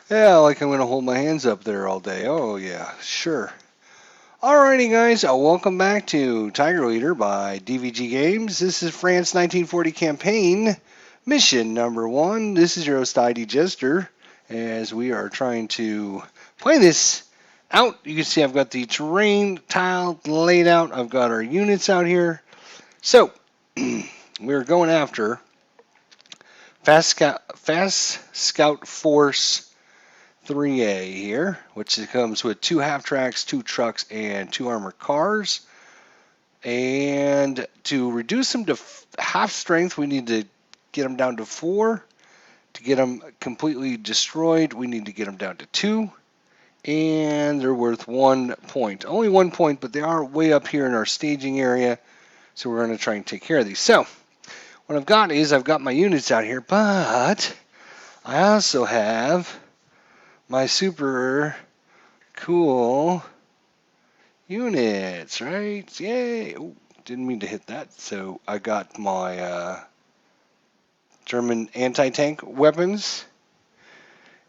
Yeah, like I'm going to hold my hands up there all day. Oh, yeah, sure. Alrighty, guys, welcome back to Tiger Leader by DVG Games. This is France 1940 campaign, mission number 1. This is your host, ID Jester, as we are trying to play this out. You can see I've got the terrain tile laid out. I've got our units out here. So, we're going after Fast Scout Force 3A here, which comes with 2 half tracks, 2 trucks, and 2 armored cars. And to reduce them to half strength, we need to get them down to 4. To get them completely destroyed, we need to get them down to 2. And they're worth 1 point. Only 1 point, but they are way up here in our staging area. So we're going to try and take care of these. So what I've got is I've got my units out here, but I also have my super cool units, right? Yay! Oh, didn't mean to hit that. So I got my German anti-tank weapons,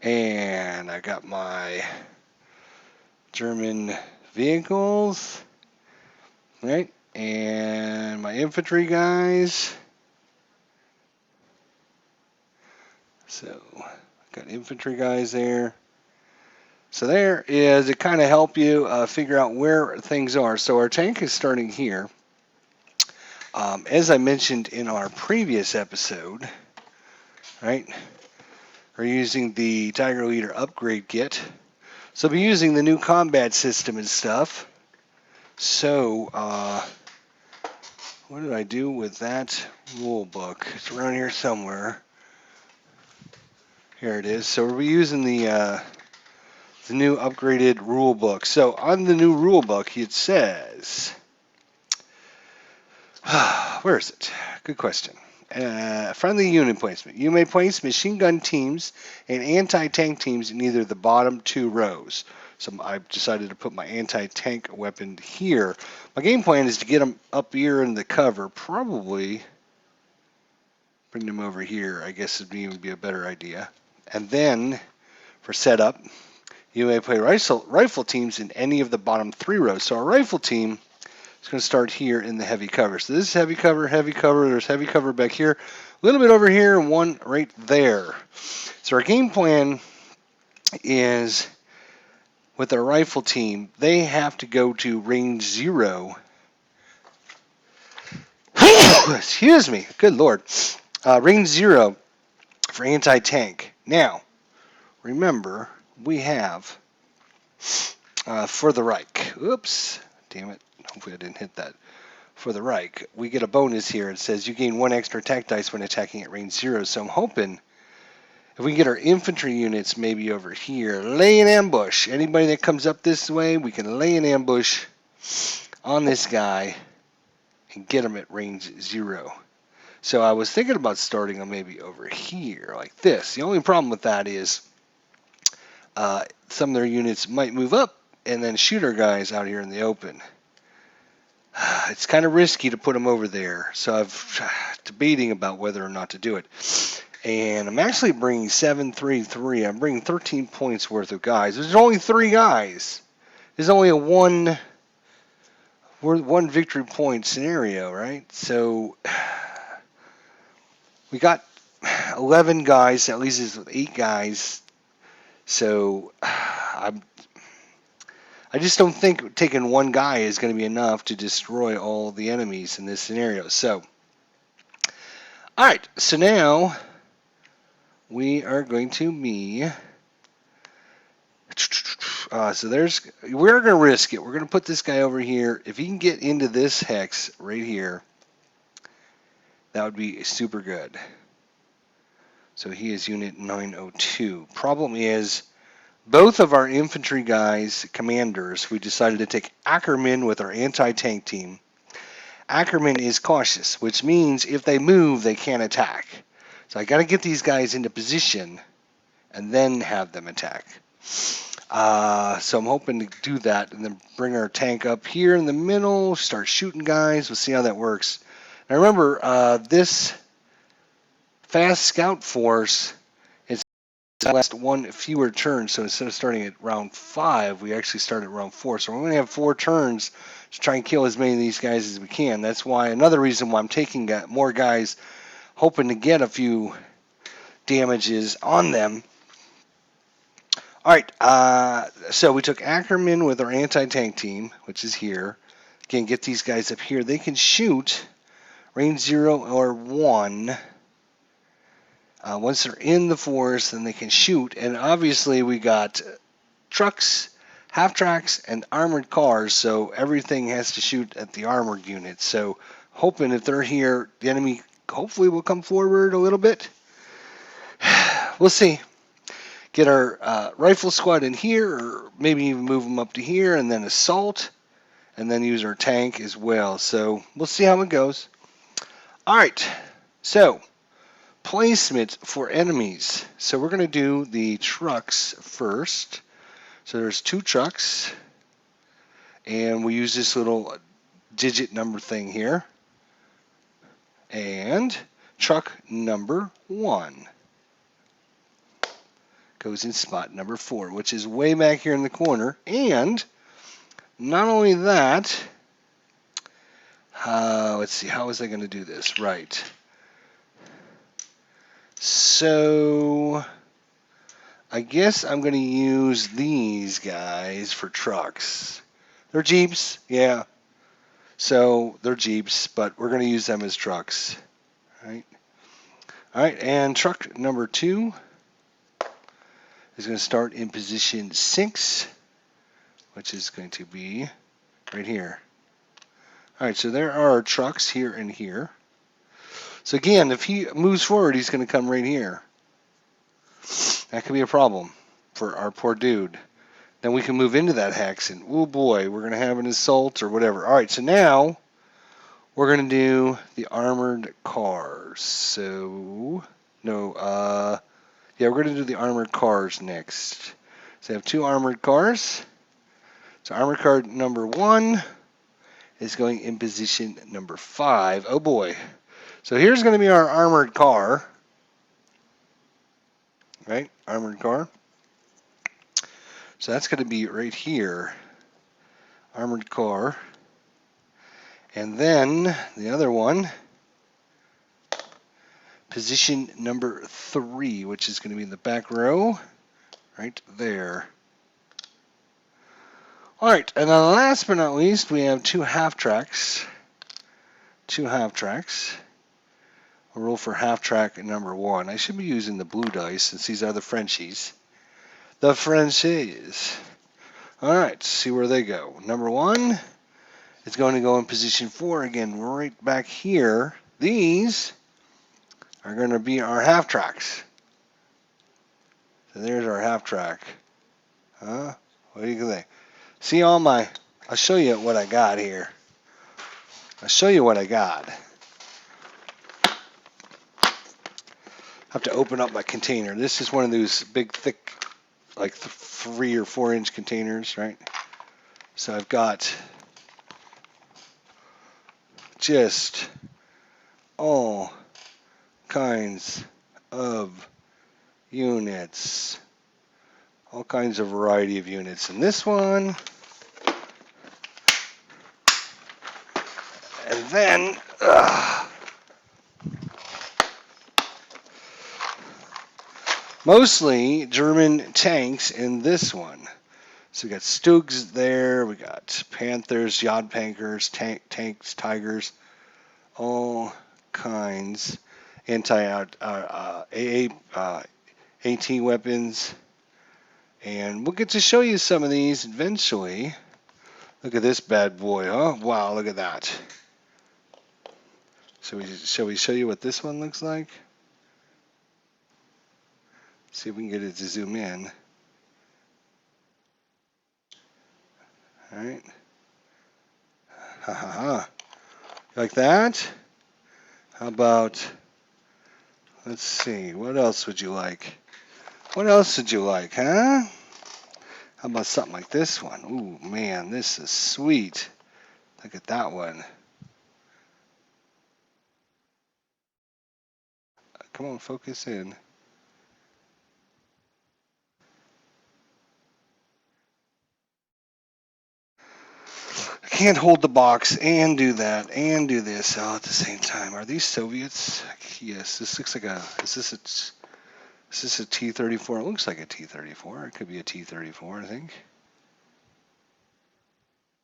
and I got my German vehicles, right? And my infantry guys. So I got infantry guys there. So there is, it kind of help you figure out where things are. So our tank is starting here. As I mentioned in our previous episode, right, we're using the Tiger Leader upgrade kit. So I'll be using the new combat system and stuff. So what did I do with that rule book? It's around here somewhere. Here it is. So we'll be using the new upgraded rule book. So on the new rule book, it says, where is it? Good question. Friendly unit placement. You may place machine gun teams and anti-tank teams in either the bottom 2 rows. So I've decided to put my anti-tank weapon here. My game plan is to get them up here in the cover. Probably bring them over here. I guess would even be a better idea. And then for setup, you may play rifle teams in any of the bottom 3 rows. So our rifle team is going to start here in the heavy cover. So this is heavy cover, there's heavy cover back here, a little bit over here, and one right there. So our game plan is, with our rifle team, they have to go to range 0. Excuse me, good lord. Range 0 for anti-tank. Now, remember, we have for the Reich. Oops, damn it. Hopefully I didn't hit that. For the Reich, we get a bonus here. It says you gain 1 extra attack dice when attacking at range 0. So I'm hoping if we can get our infantry units maybe over here, lay an ambush. Anybody that comes up this way, we can lay an ambush on this guy and get him at range 0. So I was thinking about starting them maybe over here like this. The only problem with that is some of their units might move up and then shoot our guys out here in the open. It's kind of risky to put them over there, so I'm debating about whether or not to do it. And I'm actually bringing 733. I'm bringing 13 points worth of guys. There's only 3 guys. There's only a one victory point scenario, right? So we got 11 guys. That leaves us with 8 guys. So I just don't think taking 1 guy is going to be enough to destroy all the enemies in this scenario. So, all right. So now we are going to be. So we're going to risk it. We're going to put this guy over here. If he can get into this hex right here, that would be super good. So he is unit 902. Problem is, both of our infantry guys, commanders, we decided to take Ackerman with our anti-tank team. Ackerman is cautious, which means if they move, they can't attack. So I got to get these guys into position and then have them attack. So I'm hoping to do that and then bring our tank up here in the middle, start shooting guys. We'll see how that works. Now remember, this fast scout force last one fewer turns, so instead of starting at round 5, we actually start at round 4. So we're going to have 4 turns to try and kill as many of these guys as we can. That's why another reason why I'm taking more guys, hoping to get a few damages on them. All right, so we took Ackerman with our anti-tank team, which is here. Again, get these guys up here. They can shoot range 0 or 1. Once they're in the forest, then they can shoot. And obviously, we got trucks, half-tracks, and armored cars, so everything has to shoot at the armored units. So hoping if they're here, the enemy hopefully will come forward a little bit. We'll see. Get our rifle squad in here, or maybe even move them up to here, and then assault, and then use our tank as well. So we'll see how it goes. All right, so placement for enemies. So we're going to do the trucks first. So there's 2 trucks, and we use this little digit number thing here. And truck number 1 goes in spot number 4, which is way back here in the corner. And not only that, let's see, how was I going to do this? Right. So I guess I'm going to use these guys for trucks. They're Jeeps, yeah. So they're Jeeps, but we're going to use them as trucks. All right, and truck number 2 is going to start in position 6, which is going to be right here. All right, so there are our trucks here and here. So again, if he moves forward, he's going to come right here. That could be a problem for our poor dude. Then we can move into that hex, and oh boy, we're going to have an assault or whatever. All right, so now we're going to do the armored cars. So, no, yeah, we're going to do the armored cars next. So I have 2 armored cars. So armored car number 1 is going in position number 5. Oh boy. So here's going to be our armored car. Right? Armored car. So that's going to be right here. Armored car. And then the other one, position number 3, which is going to be in the back row. Right there. All right, and then last but not least, we have 2 half-tracks. 2 half-tracks. We'll roll for half-track number 1. I should be using the blue dice since these are the Frenchies. The Frenchies. All right, see where they go. Number 1 is going to go in position 4 again, right back here. These are going to be our half-tracks. So there's our half-track. Huh? What do you think? See all my, I'll show you what I got here. I'll show you what I got. I have to open up my container. This is one of those big, thick, like 3 or 4 inch containers, right? So I've got just all kinds of units. All kinds of variety of units in this one. And then, mostly German tanks in this one. So we got Stugs there, we got Panthers, Jodpankers, tanks, Tigers, all kinds. AT weapons. And we'll get to show you some of these eventually. Look at this bad boy, huh? Wow, look at that. So shall we show you what this one looks like? See if we can get it to zoom in. All right. Ha ha ha. Like that? How about, let's see, what else would you like? What else would you like, huh? How about something like this one? Ooh, man, this is sweet. Look at that one. Come on, focus in. can't hold the box and do that and do this all at the same time. Are these Soviets? Yes. This looks like a. Is this a T-34? It looks like a T-34. It could be a T-34, I think.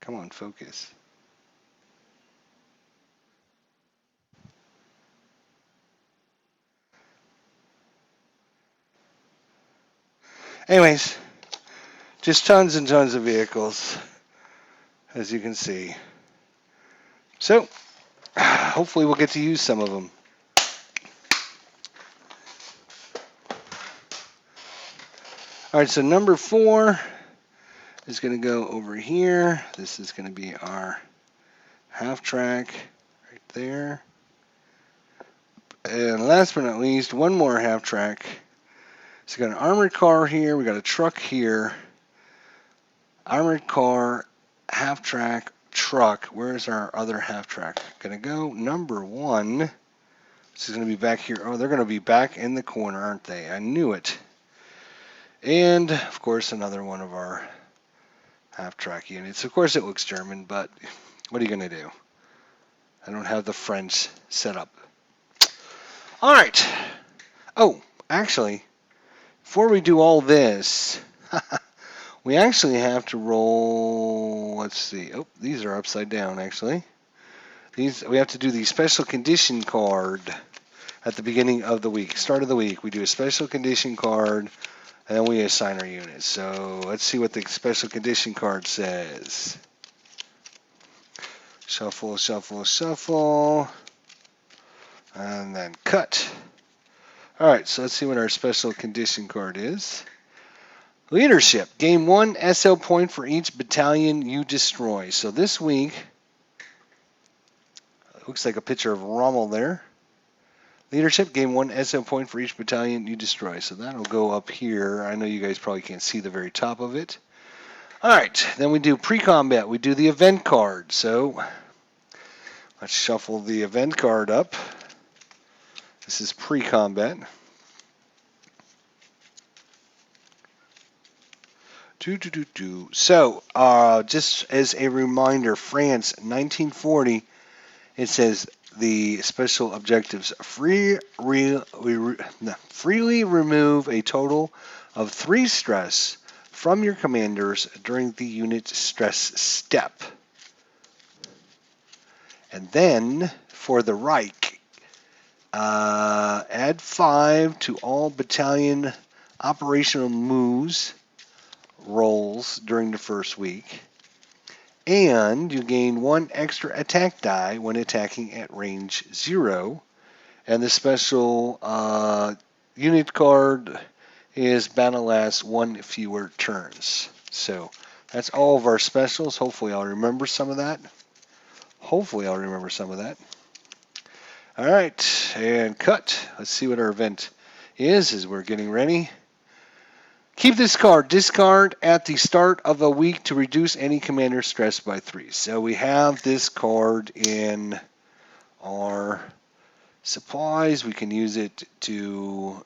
Come on, focus. Anyways, just tons and tons of vehicles, as you can see. So, hopefully we'll get to use some of them. All right, so number 4 is going to go over here. This is going to be our half track right there. And last but not least, one more half track. So we got an armored car here. We got a truck here. Armored car, half track, truck. Where's our other half track? Going to go number 1. This is going to be back here. Oh, they're going to be back in the corner, aren't they? I knew it. And, of course, another one of our half-track units. Of course, it looks German, but what are you going to do? I don't have the French set up. All right. Oh, actually, before we do all this, we actually have to roll, let's see. Oh, these are upside down, actually. We have to do the special condition card at the beginning of the week. Start of the week, we do a special condition card, and then we assign our units. So let's see what the special condition card says. Shuffle, shuffle, shuffle. And then cut. All right, so let's see what our special condition card is. Leadership. Gain 1 SL point for each battalion you destroy. So this week, looks like a picture of Rommel there. Leadership, gain 1 SL point for each battalion you destroy. So that'll go up here. I know you guys probably can't see the very top of it. All right, then we do pre-combat. We do the event card. So let's shuffle the event card up. This is pre-combat. So, just as a reminder, France, 1940, it says the special objectives freely remove a total of 3 stress from your commanders during the unit stress step. And then for the Reich, add 5 to all battalion operational moves rolls during the first week. And you gain 1 extra attack die when attacking at range 0. And the special unit card is battle lasts 1 fewer turns. So that's all of our specials. Hopefully I'll remember some of that. All right, and cut. Let's see what our event is as we're getting ready. Keep this card. Discard at the start of a week to reduce any commander stress by 3. So we have this card in our supplies. We can use it to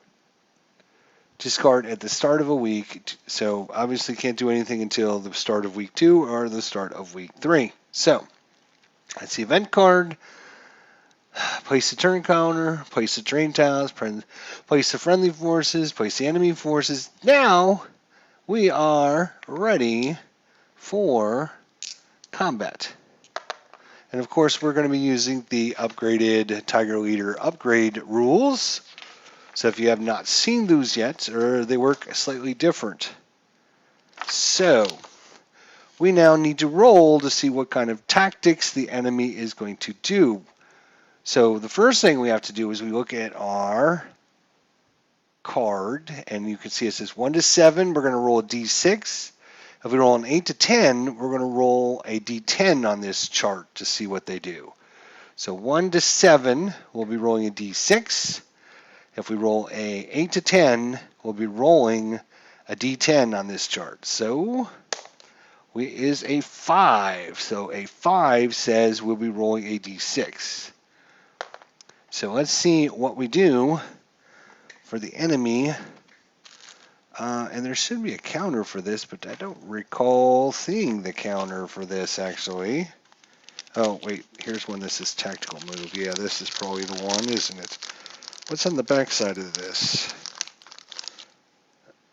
discard at the start of a week. So obviously can't do anything until the start of week 2 or the start of week 3. So that's the event card. Place the turn counter, place the terrain tiles, place the friendly forces, place the enemy forces. Now we are ready for combat. And of course we're going to be using the upgraded Tiger Leader upgrade rules. So if you have not seen those yet, or they work slightly different. So we now need to roll to see what kind of tactics the enemy is going to do. So the first thing we have to do is we look at our card, and you can see it says 1 to 7. We're going to roll a d6. If we roll an 8 to 10, we're going to roll a d10 on this chart to see what they do. So 1 to 7, we'll be rolling a d6. If we roll a 8 to 10, we'll be rolling a d10 on this chart. So is a 5. So a 5 says we'll be rolling a d6. So let's see what we do for the enemy. And there should be a counter for this, but I don't recall seeing the counter for this, actually. Oh, wait, here's one that says tactical move. Yeah, this is probably the one, isn't it? What's on the back side of this?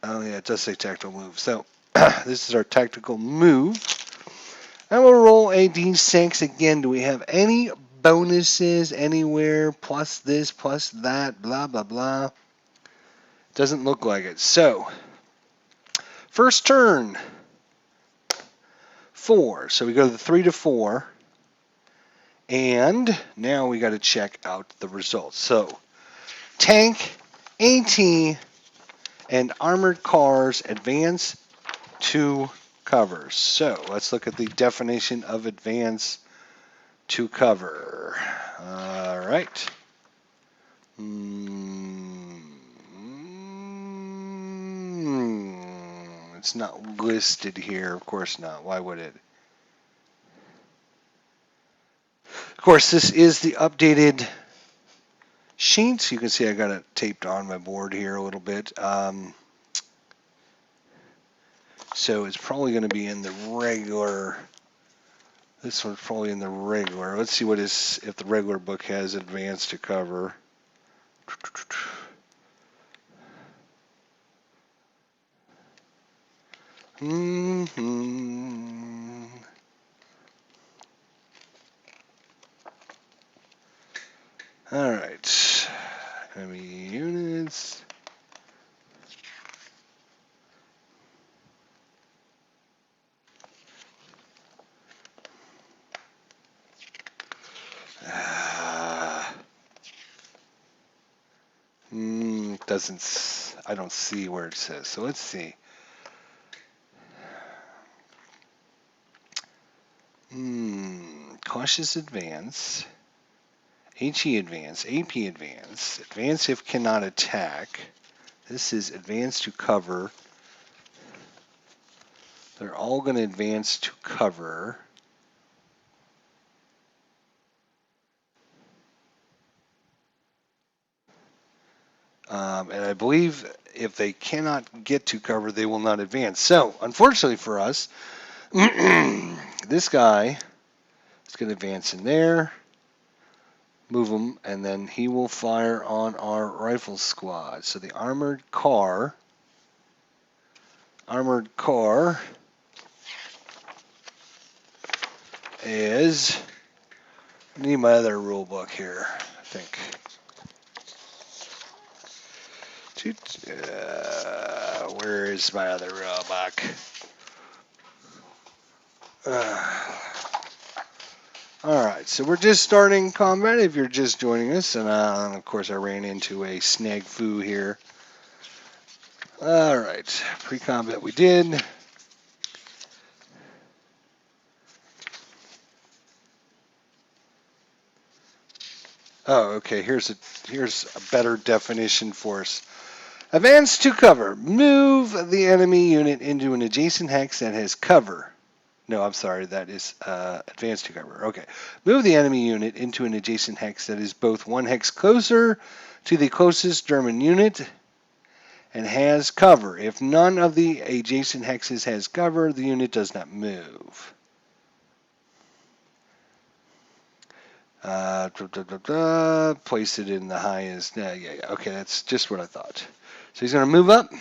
Oh, yeah, it does say tactical move. So, this is our tactical move. And we'll roll a d6. Again, do we have any bonuses anywhere? Plus this, plus that, blah, blah, blah. Doesn't look like it. So, first turn. 4. So we go to the 3 to 4. And now we got to check out the results. So, tank, AT, and armored cars advance to cover. So, let's look at the definition of advance to cover. All right. It's not listed here. Of course not. Why would it? Of course, this is the updated sheet. You can see I got it taped on my board here a little bit. So it's probably going to be in the regular. This one's probably in the regular. Let's see what is if the regular book has advance to cover. All right. Enemy units. Doesn't. I don't see where it says. So let's see. Cautious advance. HE advance, AP advance, advance if cannot attack. This is advance to cover. They're all going to advance to cover. And I believe if they cannot get to cover, they will not advance. So, unfortunately for us, this guy is going to advance in there, move him, and then he will fire on our rifle squad. So the armored car is, I need my other rule book here, I think. Where is my other rule book? Alright, so we're just starting combat if you're just joining us, and of course I ran into a snafu here. Alright, pre-combat we did. Oh, okay, here's a better definition for us. Advance to cover. Move the enemy unit into an adjacent hex that has cover. No, I'm sorry, that is advance to cover. Okay. Move the enemy unit into an adjacent hex that is both one hex closer to the closest German unit and has cover. If none of the adjacent hexes has cover, the unit does not move. Place it in the highest. Yeah. Okay, that's just what I thought. So he's going to move up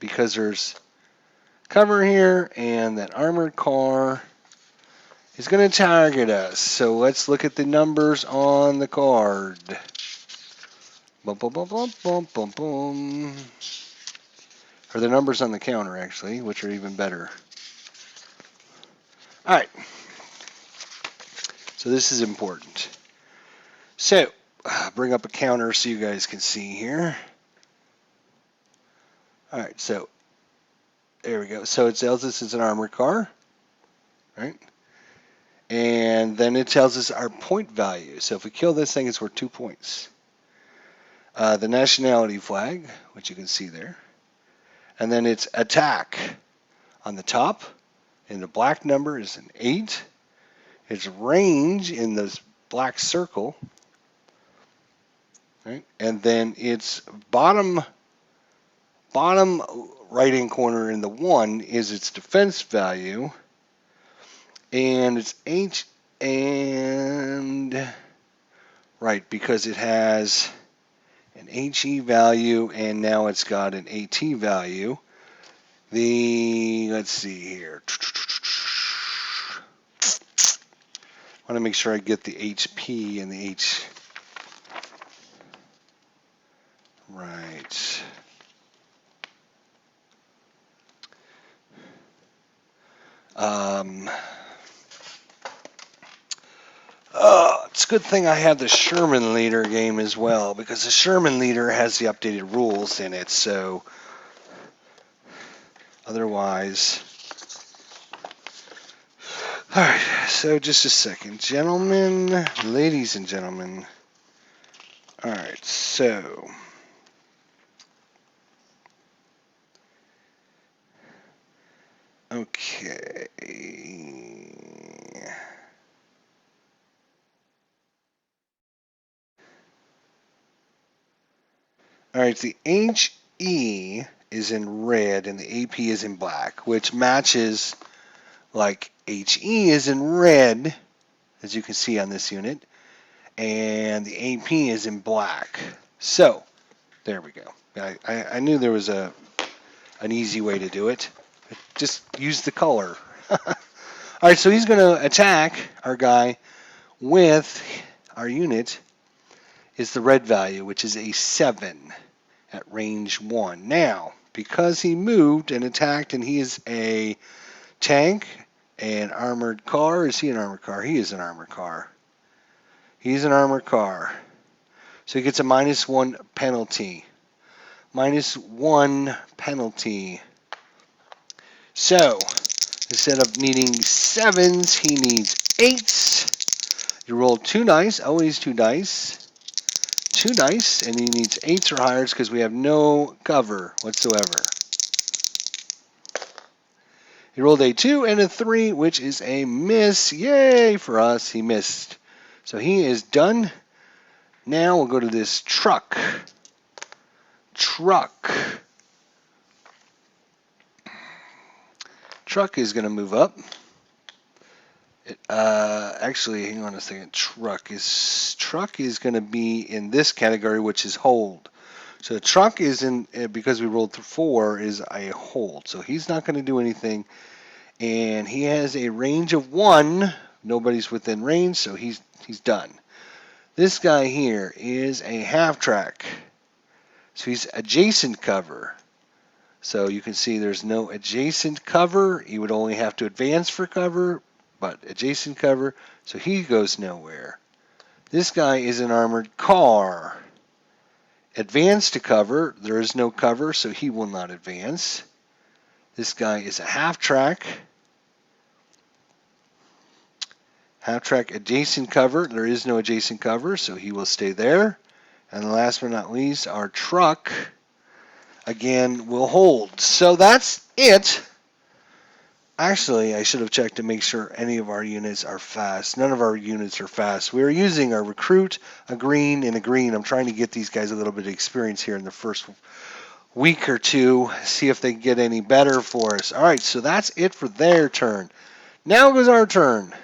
because there's cover here, and that armored car is going to target us. So let's look at the numbers on the card. Bum, bum, bum, bum, bum, bum, bum. Or the numbers on the counter, actually, which are even better. All right. So this is important. So, bring up a counter so you guys can see here. All right, so there we go. So it tells us it's an armored car, right? And then it tells us our point value. So if we kill this thing, it's worth 2 points. The nationality flag, which you can see there. And then its attack on the top. And the black number is an 8. Its range in this black circle. Right? And then its bottom right-hand corner in the 1 is its defense value. And its And right, because it has an HE value and now it's got an AT value. Let's see here. I want to make sure I get the HP and the H. Right. It's a good thing I have the Sherman Leader game as well, because the Sherman Leader has the updated rules in it, so otherwise. Alright, so just a second. Gentlemen, ladies and gentlemen. Alright, so. Okay. Alright, the HE is in red and the AP is in black, which matches like HE is in red, as you can see on this unit, and the AP is in black. So, there we go. I knew there was an easy way to do it. Just use the color. Alright, so he's going to attack our guy with our unit is the red value, which is a 7 at range 1. Now, because he moved and attacked and he is a tank, an armored car. Is he an armored car? He is an armored car. He's an armored car. So he gets a -1 penalty. -1 penalty. So, instead of needing 7s, he needs 8s. You roll 2 dice, always 2 dice. 2 dice, and he needs 8s or higher because we have no cover whatsoever. He rolled a 2 and a 3, which is a miss. Yay for us, he missed. So he is done. Now we'll go to this truck. Truck is going to move up. Actually, hang on a second. Truck is going to be in this category, which is hold. So the truck is in, because we rolled 4, is a hold. So he's not going to do anything. And he has a range of 1. Nobody's within range, so he's done. This guy here is a half track. So he's adjacent cover. So you can see there's no adjacent cover. He would only have to advance for cover, but adjacent cover, so he goes nowhere. This guy is an armored car. Advance to cover, there is no cover, so he will not advance. This guy is a half track. Half track adjacent cover, there is no adjacent cover, so he will stay there. And last but not least, our truck, again, will hold. So that's it. Actually, I should have checked to make sure any of our units are fast. None of our units are fast. We're using a recruit, a green, and a green. I'm trying to get these guys a little bit of experience here in the first week or two, see if they get any better for us. All right, so that's it for their turn. Now goes our turn.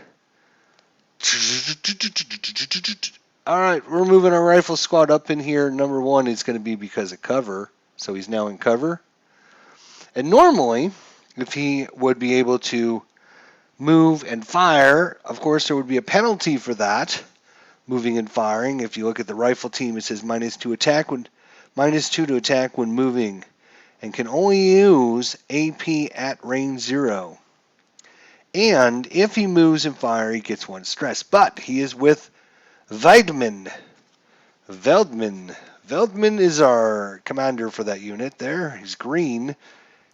All right, we're moving our rifle squad up in here. Number 1 is going to be because of cover, so he's now in cover. And normally, if he would be able to move and fire, of course there would be a penalty for that, moving and firing. If you look at the rifle team, it says -2 attack when -2 to attack when moving, and can only use AP at range 0. And if he moves and fire, he gets 1 stress. But he is with Veldman. Veldman is our commander for that unit there. He's green.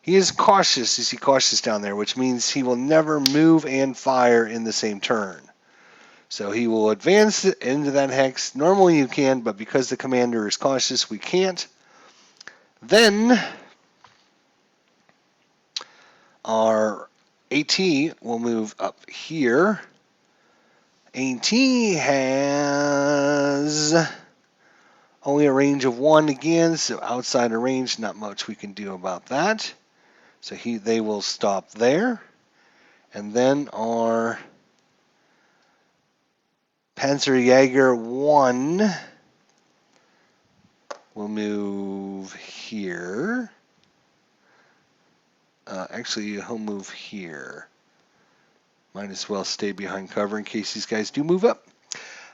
He is cautious. You see cautious down there, which means he will never move and fire in the same turn. So he will advance into that hex. Normally you can, but because the commander is cautious, we can't. Then our AT will move up here. AT has only a range of 1 again, so outside of range, not much we can do about that. So they will stop there. And then our Panzerjäger 1 will move here. Actually, he'll move here. Might as well stay behind cover in case these guys do move up.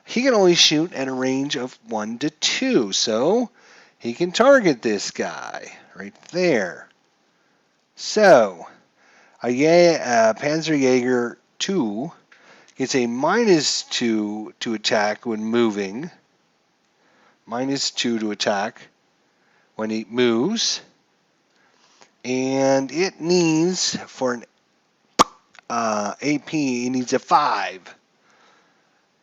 He can only shoot at a range of 1 to 2, so he can target this guy right there. So, Panzerjäger 2 gets a -2 to attack when moving. -2 to attack when he moves. And it needs, for an AP, it needs a 5.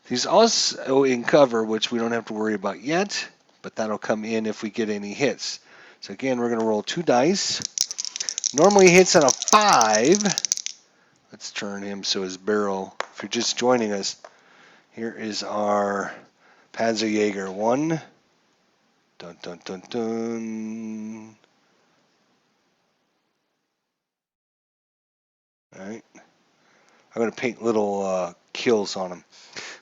He's also in cover, which we don't have to worry about yet, but that'll come in if we get any hits. So again, we're going to roll 2 dice. Normally hits on a 5. Let's turn him so his barrel, if you're just joining us, here is our Panzerjäger 1. Dun, dun, dun, dun. All right. I'm going to paint little kills on him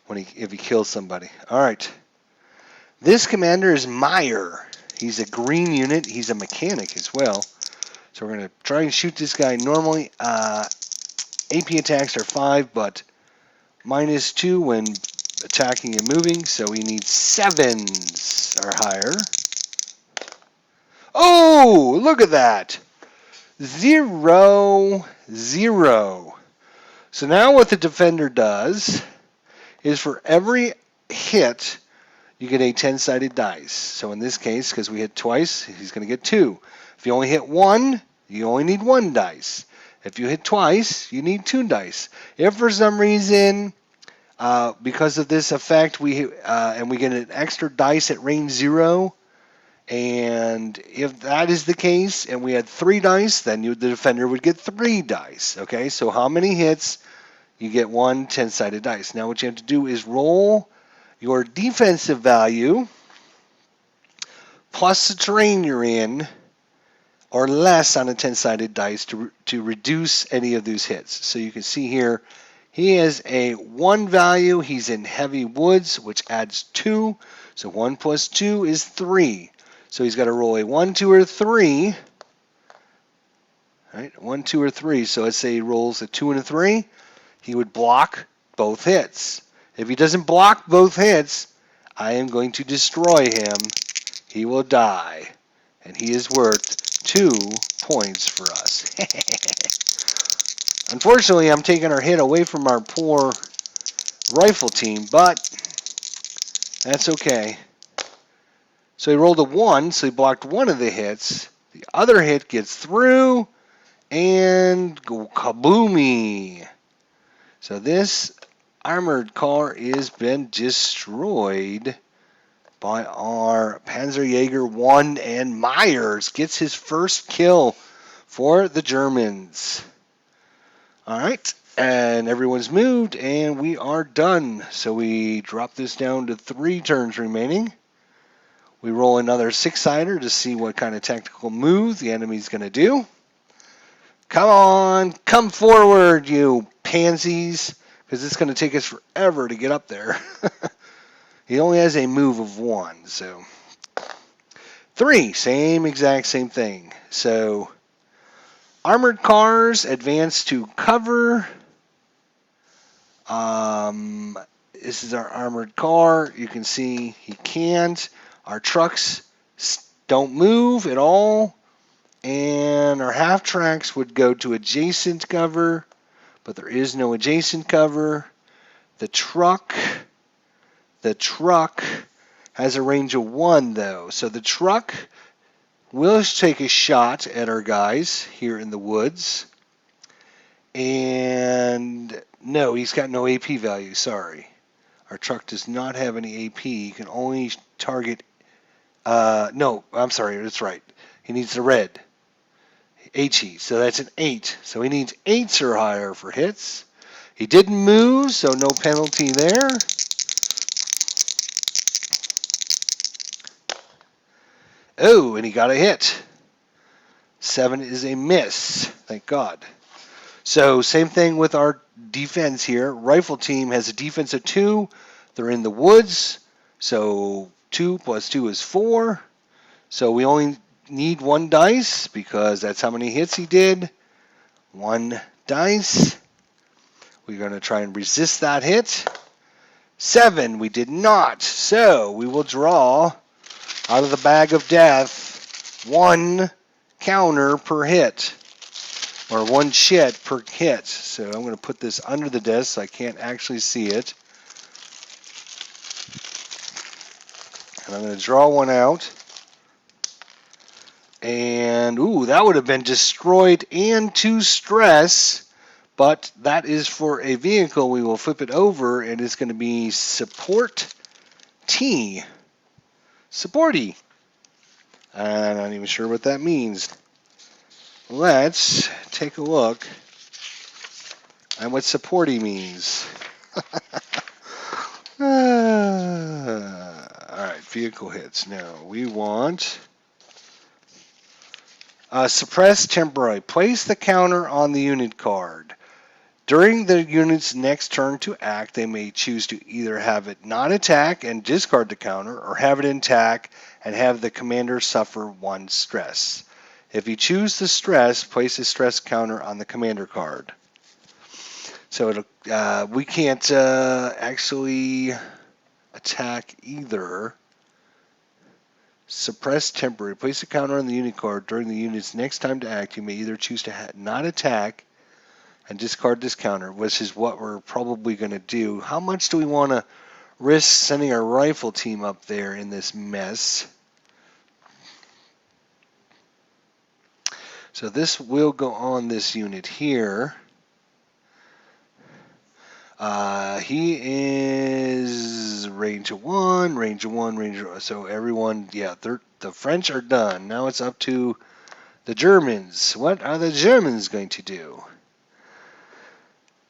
if he kills somebody. All right. This commander is Meyer. He's a green unit. He's a mechanic as well. So we're going to try and shoot this guy normally. AP attacks are 5, but -2 when attacking and moving. So he needs 7s or higher. Oh, look at that. 0, 0. So now what the defender does is for every hit, you get a 10-sided dice. So in this case, because we hit twice, he's going to get 2. If you only hit 1, you only need 1 dice. If you hit twice, you need 2 dice. If for some reason, because of this effect, we get an extra dice at range 0, and if that is the case, and we had 3 dice, then the defender would get 3 dice. Okay, so how many hits? You get 1 10-sided dice. Now what you have to do is roll your defensive value plus the terrain you're in, or less on a 10-sided dice to reduce any of those hits. So you can see here, he has a 1 value. He's in heavy woods, which adds 2. So 1 plus 2 is 3. So he's got to roll a 1, 2, or 3. Right? 1, 2, or 3. So let's say he rolls a 2 and a 3. He would block both hits. If he doesn't block both hits, I am going to destroy him. He will die. And he is worth 2 points for us. Unfortunately, I'm taking our hit away from our poor rifle team, but that's okay. So he rolled a 1, so he blocked 1 of the hits. The other hit gets through, and go kaboomy. So this armored car has been destroyed by our Panzerjäger 1, and Myers gets his first kill for the Germans. All right, and everyone's moved, and we are done. So we drop this down to 3 turns remaining. We roll another 6-sider to see what kind of tactical move the enemy's going to do. Come on, come forward, you pansies, because it's going to take us forever to get up there. He only has a move of 1, so 3, same thing. So armored cars advance to cover. This is our armored car. You can see he can't. Our trucks don't move at all. And our half tracks would go to adjacent cover, but there is no adjacent cover. The truck has a range of 1, though. So the truck will take a shot at our guys here in the woods. And no, he's got no AP value, sorry. Our truck does not have any AP. He can only target, no, I'm sorry, that's right. He needs the red. HE, so that's an 8. So he needs 8s or higher for hits. He didn't move, so no penalty there. Oh, and he got a hit. 7 is a miss, thank God. So same thing with our defense here. Rifle team has a defense of 2. They're in the woods, so 2 plus 2 is 4. So we only need 1 dice because that's how many hits he did. 1 dice. We're going to try and resist that hit. 7, we did not. So we will draw out of the bag of death 1 counter per hit, or 1 shit per hit. So I'm going to put this under the desk so I can't actually see it. And I'm going to draw 1 out. And, ooh, that would have been destroyed and 2 stress. But that is for a vehicle. We will flip it over, and it's going to be support T. Supporty. I'm not even sure what that means. Let's take a look at what supporty means. Alright, vehicle hits. Now, we want suppress temporarily. Place the counter on the unit card. During the unit's next turn to act, they may choose to either have it not attack and discard the counter, or have it attack and have the commander suffer 1 stress. If you choose the stress, place a stress counter on the commander card. So we can't actually attack either. Suppress temporary. Place a counter on the unit card. During the unit's next time to act, you may either choose to not attack and discard this counter, which is what we're probably going to do. How much do we want to risk sending our rifle team up there in this mess? So this will go on this unit here. He is range of 1, range of 1, range of 1. So everyone, yeah, the French are done. Now it's up to the Germans. What are the Germans going to do?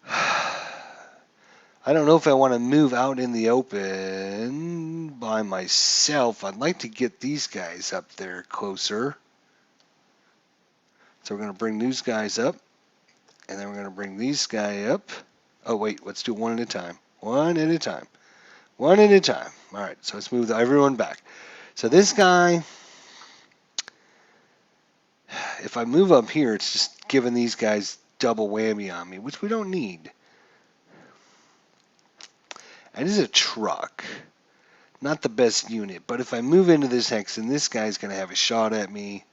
I don't know if I want to move out in the open by myself. I'd like to get these guys up there closer. So we're going to bring these guys up. And then we're going to bring these guys up. Oh, wait, let's do 1 at a time. 1 at a time. 1 at a time. All right, so let's move everyone back. So this guy, if I move up here, it's just giving these guys double whammy on me, which we don't need. And this is a truck. Not the best unit, but if I move into this hex, then this guy's going to have a shot at me.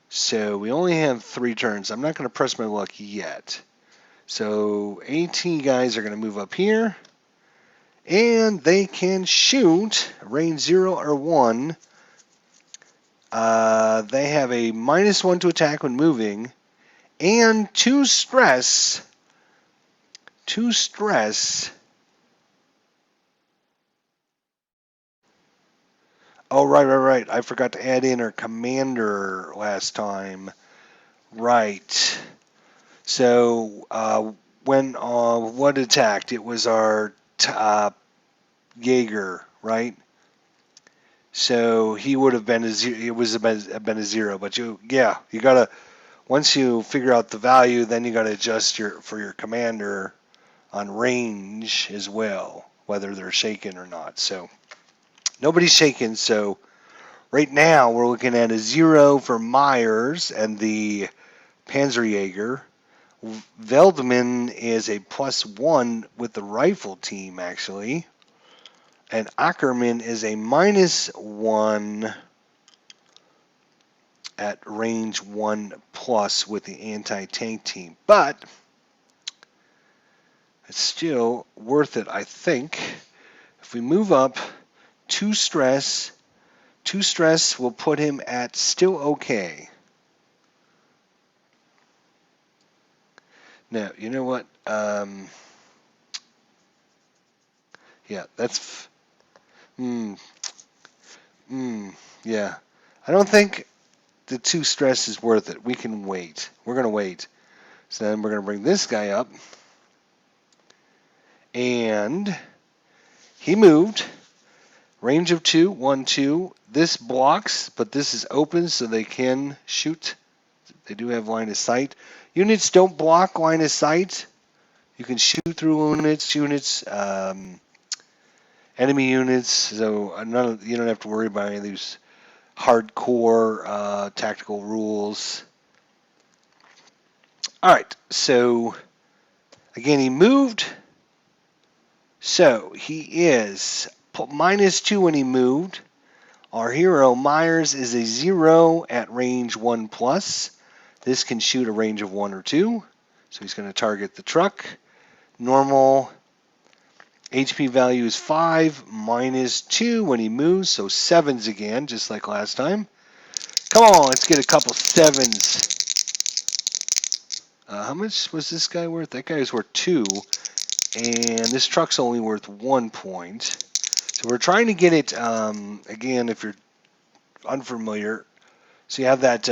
So we only have 3 turns. I'm not going to press my luck yet. So 18 guys are going to move up here. And they can shoot range 0 or 1. They have a -1 to attack when moving. And 2 stress. 2 stress. Oh, right. I forgot to add in our commander last time. Right. So, when what attacked? It was our Jaeger, right? So he would have been a 0. It was been a 0. But you gotta, once you figure out the value, then you gotta adjust for your commander on range as well, whether they're shaken or not. So nobody's shaken. So right now we're looking at a 0 for Myers and the Panzerjäger. Veldman is a +1 with the rifle team, actually. And Ackerman is a -1 at range 1+ with the anti-tank team. But it's still worth it, I think. If we move up 2 stress, 2 stress will put him at still okay. Now, you know what? Yeah, that's... yeah. I don't think the 2 stress is worth it. We can wait. We're going to wait. So then we're going to bring this guy up. And he moved. Range of 2, 1, 2. This blocks, but this is open so they can shoot. They do have line of sight. Units don't block line of sight. You can shoot through units, enemy units, so you don't have to worry about any of these hardcore tactical rules. All right, so again, he moved. So he is -2 when he moved. Our hero, Myers, is a 0 at range 1+. This can shoot a range of 1 or 2. So he's going to target the truck. Normal HP value is 5, -2 when he moves, so 7s again, just like last time. Come on, let's get a couple 7s. How much was this guy worth? That guy was worth 2, and this truck's only worth 1 point. So we're trying to get it, again, if you're unfamiliar, so you have that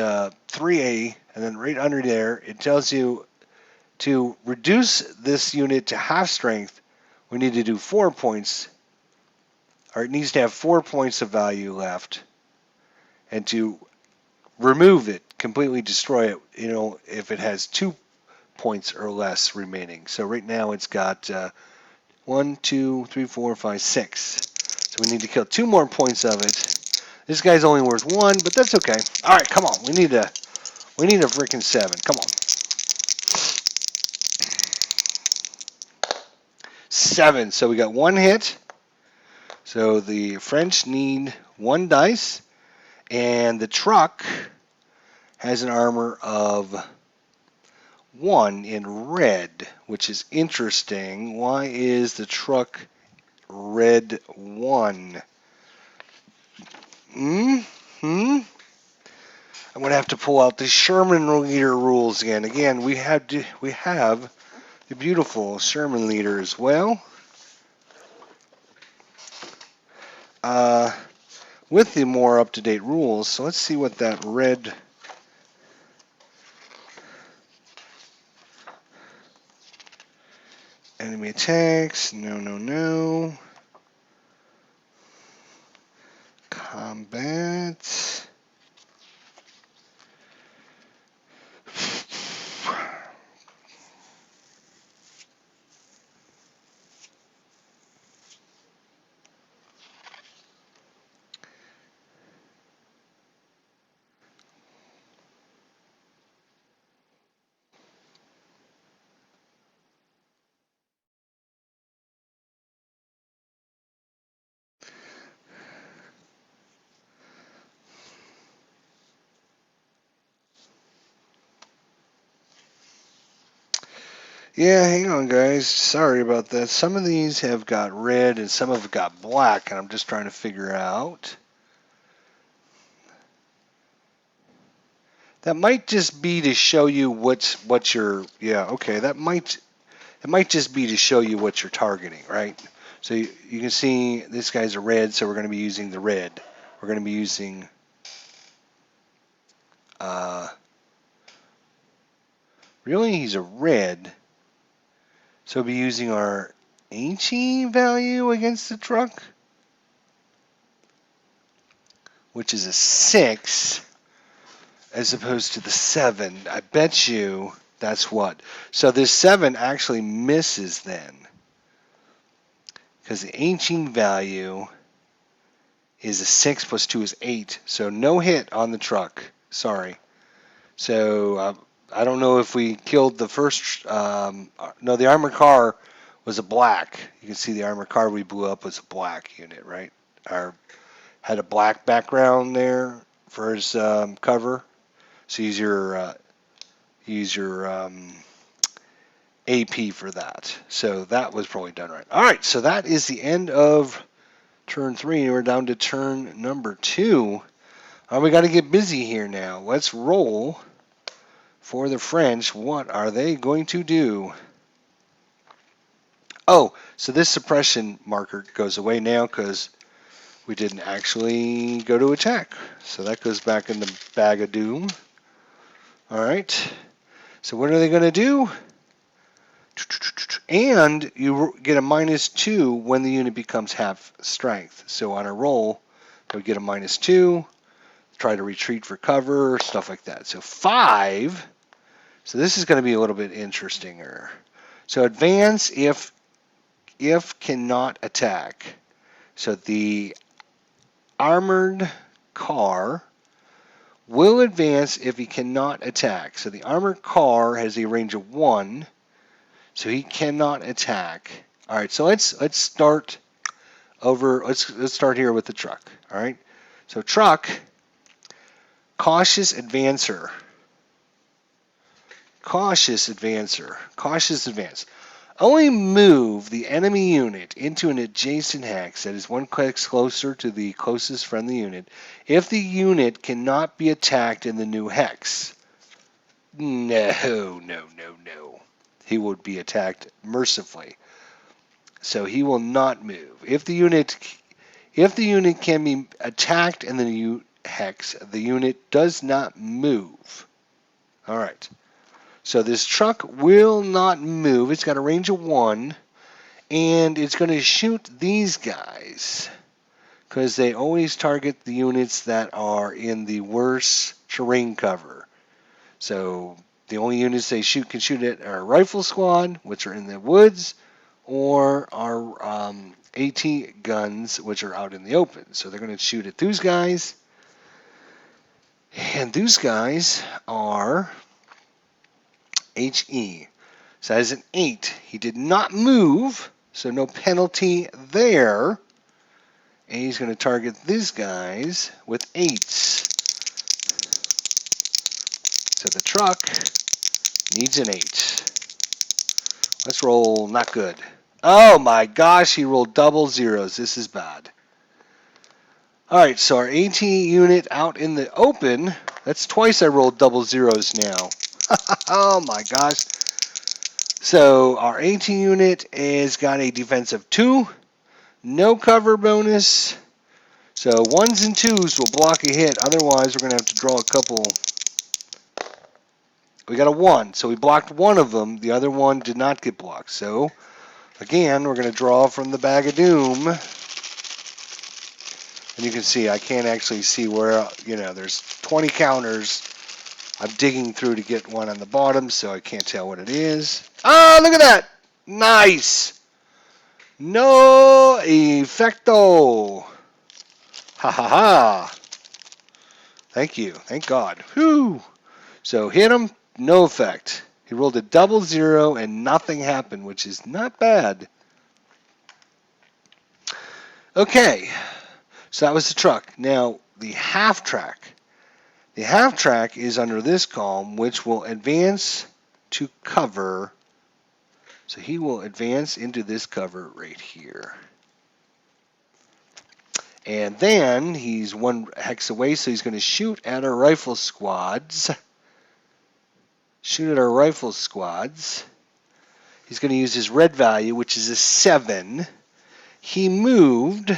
3A, and then right under there, it tells you to reduce this unit to half strength, we need to do 4 points, or it needs to have 4 points of value left. And to remove it, completely destroy it, if it has 2 points or less remaining. So right now it's got 1, 2, 3, 4, 5, 6. So we need to kill 2 more points of it. This guy's only worth 1, but that's okay. All right, come on. We need a freaking 7. Come on. 7. So we got 1 hit. So the French need 1 dice. And the truck has an armor of 1 in red, which is interesting. Why is the truck red 1? I'm going to have to pull out the Sherman leader rules again. Again, we have the beautiful Sherman leader as well. With the more up-to-date rules. So let's see what that red enemy attacks. No. Combat. Yeah, hang on, guys. Sorry about that. Some of these have got red and some have got black, and I'm just trying to figure out. That might just be to show you what you're. Yeah, okay. It might just be to show you what you're targeting, right? So you can see this guy's a red, so we're going to be using the red. We're going to be using. Really, he's a red. So we'll be using our HE value against the truck, which is a 6, as opposed to the 7. I bet you that's what. So this 7 actually misses then, because the HE value is a 6 plus 2 is 8. So no hit on the truck. Sorry. So I don't know if we killed the first. No, the armored car was a black. You can see the armored car we blew up was a black unit, right? Had a black background there for his cover. So use your AP for that. So that was probably done right. All right, so that is the end of turn 3. We're down to turn number 2. We got to get busy here now. Let's roll for the French. What are they going to do? Oh, so this suppression marker goes away now because we didn't actually go to attack. So that goes back in the bag of doom. All right. So what are they going to do? And you get a -2 when the unit becomes half strength. So on a roll, we get a -2. Try to retreat for cover, stuff like that. So 5. So this is going to be a little bit interestinger. So advance if cannot attack. So the armored car will advance if he cannot attack. So the armored car has a range of 1, so he cannot attack. All right, so let's start over. Let's start here with the truck. All right, so truck, cautious advancer, cautious advancer, cautious advance. Only move the enemy unit into an adjacent hex that is 1 click closer to the closest friendly unit if the unit cannot be attacked in the new hex. No. He would be attacked mercifully. So he will not move. If the unit can be attacked in the new hex, the unit does not move. All right. So this truck will not move. It's got a range of 1, and it's going to shoot these guys because they always target the units that are in the worst terrain cover. So the only units they can shoot at are rifle squad, which are in the woods, or our AT guns, which are out in the open. So they're going to shoot at those guys, and those guys are HE. So that is an 8. He did not move, so no penalty there. And he's going to target these guys with 8s. So the truck needs an 8. Let's roll not good. Oh my gosh, he rolled double zeros. This is bad. Alright, so our AT unit out in the open, that's twice I rolled double zeros now. Oh my gosh. So our AT unit has got a defense of 2, no cover bonus. So 1s and 2s will block a hit. Otherwise, we're going to have to draw a couple. We got a 1, so we blocked one of them. The other one did not get blocked. So again, we're going to draw from the bag of doom. And you can see I can't actually see where, there's 20 counters. I'm digging through to get one on the bottom, so I can't tell what it is. Oh, look at that! Nice! No effecto! Ha ha ha! Thank you. Thank God. Whew! So hit him, no effect. He rolled a double zero and nothing happened, which is not bad. Okay, so that was the truck. Now, the half track. The half track is under this column, which will advance to cover. So he will advance into this cover right here. And then he's 1 hex away, so he's going to shoot at our rifle squads. Shoot at our rifle squads. He's going to use his red value, which is a 7. He moved.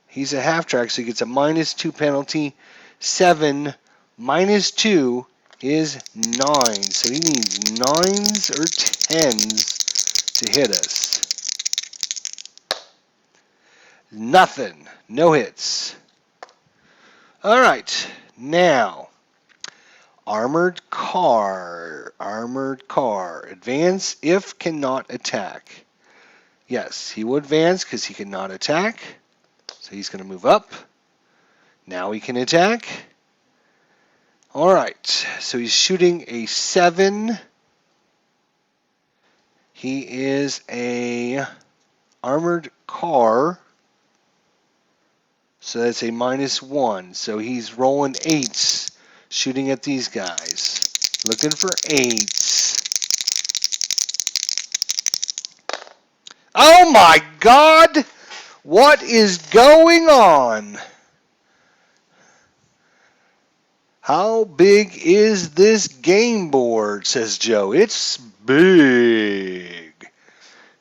He's a half track, so he gets a -2 penalty. 7 minus 2 is 9. So he needs 9s or 10s to hit us. Nothing. No hits. All right. Now, armored car. Armored car. Advance if cannot attack. Yes, he will advance because he cannot attack. So he's going to move up. Now he can attack. All right. So he's shooting a 7. He is a armored car. So that's a -1. So he's rolling 8s, shooting at these guys. Looking for 8s. Oh my God! What is going on? How big is this game board, says Joe. It's big.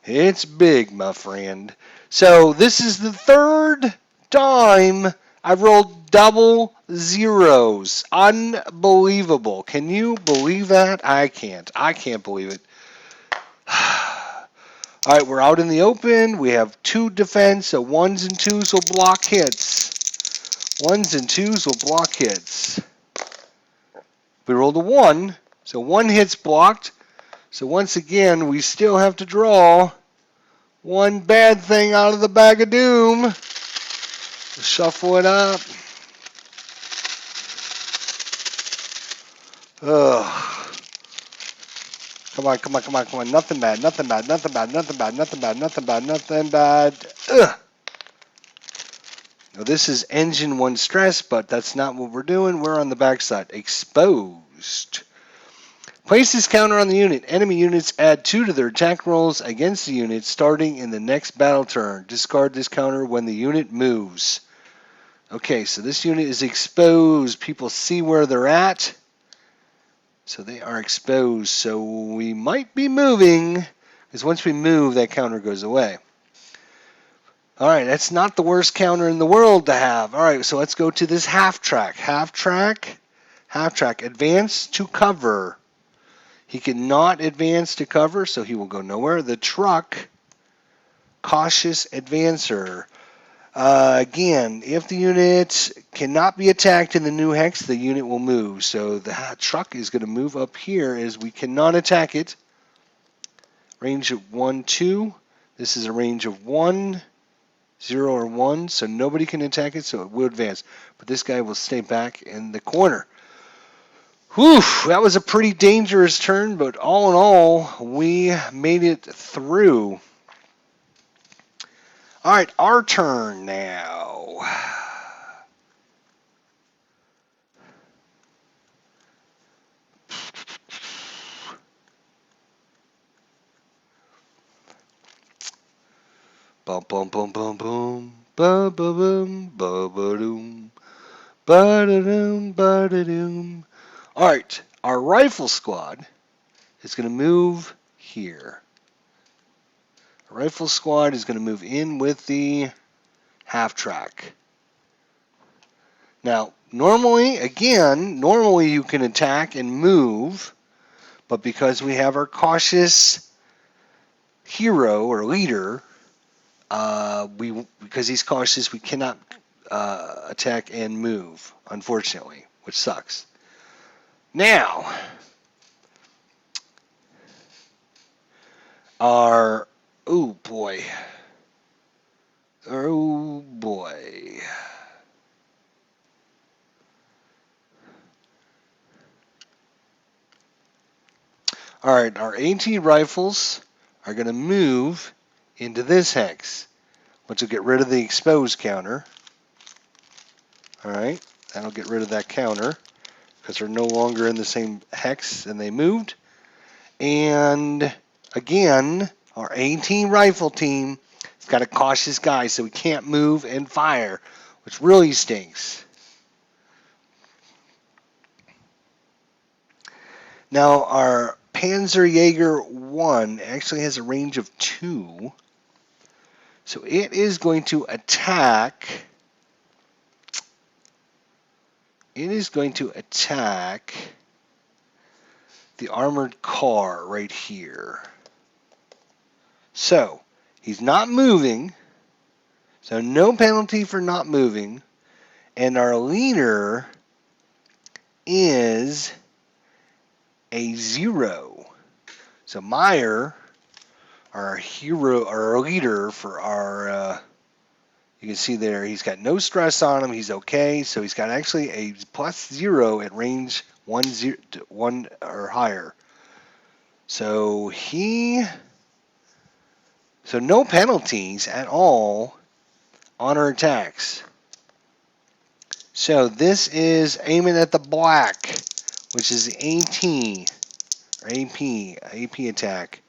It's big, my friend. So this is the 3rd time I've rolled double zeros. Unbelievable. Can you believe that? I can't. I can't believe it. All right, we're out in the open. We have 2 defense, so 1s and 2s will block hits. 1s and 2s will block hits. We rolled a 1, so 1 hit's blocked. So once again, we still have to draw one bad thing out of the bag of doom. Shuffle it up. Ugh. Come on, come on, come on, come on. Nothing bad, nothing bad, nothing bad, nothing bad, nothing bad, nothing bad, nothing bad. Ugh. Now this is engine 1 stress, but that's not what we're doing. We're on the backside. Exposed. Place this counter on the unit. Enemy units add 2 to their attack rolls against the unit starting in the next battle turn. Discard this counter when the unit moves. Okay, so this unit is exposed. People see where they're at. So they are exposed. So we might be moving, because once we move, that counter goes away. All right, that's not the worst counter in the world to have. All right, so let's go to this half track. Half track, advance to cover. He cannot advance to cover, so he will go nowhere. The truck, cautious advancer. Again, if the unit cannot be attacked in the new hex, the unit will move. So the truck is going to move up here as we cannot attack it. Range of 1, 2. This is a range of 1, 0, or 1, so nobody can attack it, so it will advance. But this guy will stay back in the corner. Whew, that was a pretty dangerous turn, but all in all, we made it through. All right, our turn now. Bum bum bum bum bum, ba ba bum, ba ba doom, ba da doom, ba da doom. All right, our rifle squad is going to move here. Our rifle squad is going to move in with the half track. Now, normally you can attack and move, but because we have our cautious hero or leader, because he's cautious, we cannot attack and move, unfortunately, which sucks. Now, oh boy. All right, our AT rifles are going to move into this hex, which will get rid of the exposed counter. All right, that'll get rid of that counter because they're no longer in the same hex and they moved. And again, our AT rifle team has got a cautious guy, so we can't move and fire, which really stinks. Now, our Panzerjäger 1 actually has a range of 2. So it is going to attack. It is going to attack the armored car right here. So he's not moving. So no penalty for not moving. And our leader is a 0. So Meyer, our hero, our leader for our, you can see there, he's got no stress on him. He's okay. So he's got actually a +0 at range 1 or higher. So no penalties at all on our attacks. So this is aiming at the black, which is the AT, or AP attack.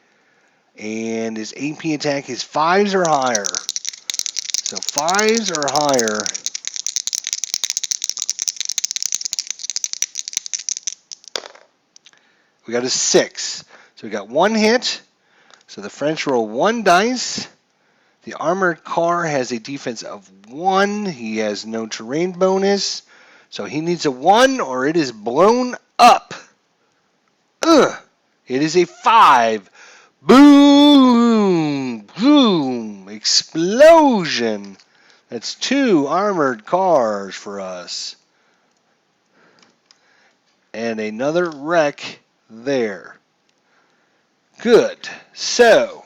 And his AP attack is 5s or higher. So 5s or higher. We got a 6. So we got 1 hit. So the French roll 1 dice. The armored car has a defense of 1. He has no terrain bonus. So he needs a 1 or it is blown up. Ugh. It is a 5. Boom! Boom! Explosion! That's 2 armored cars for us. And another wreck there. Good. So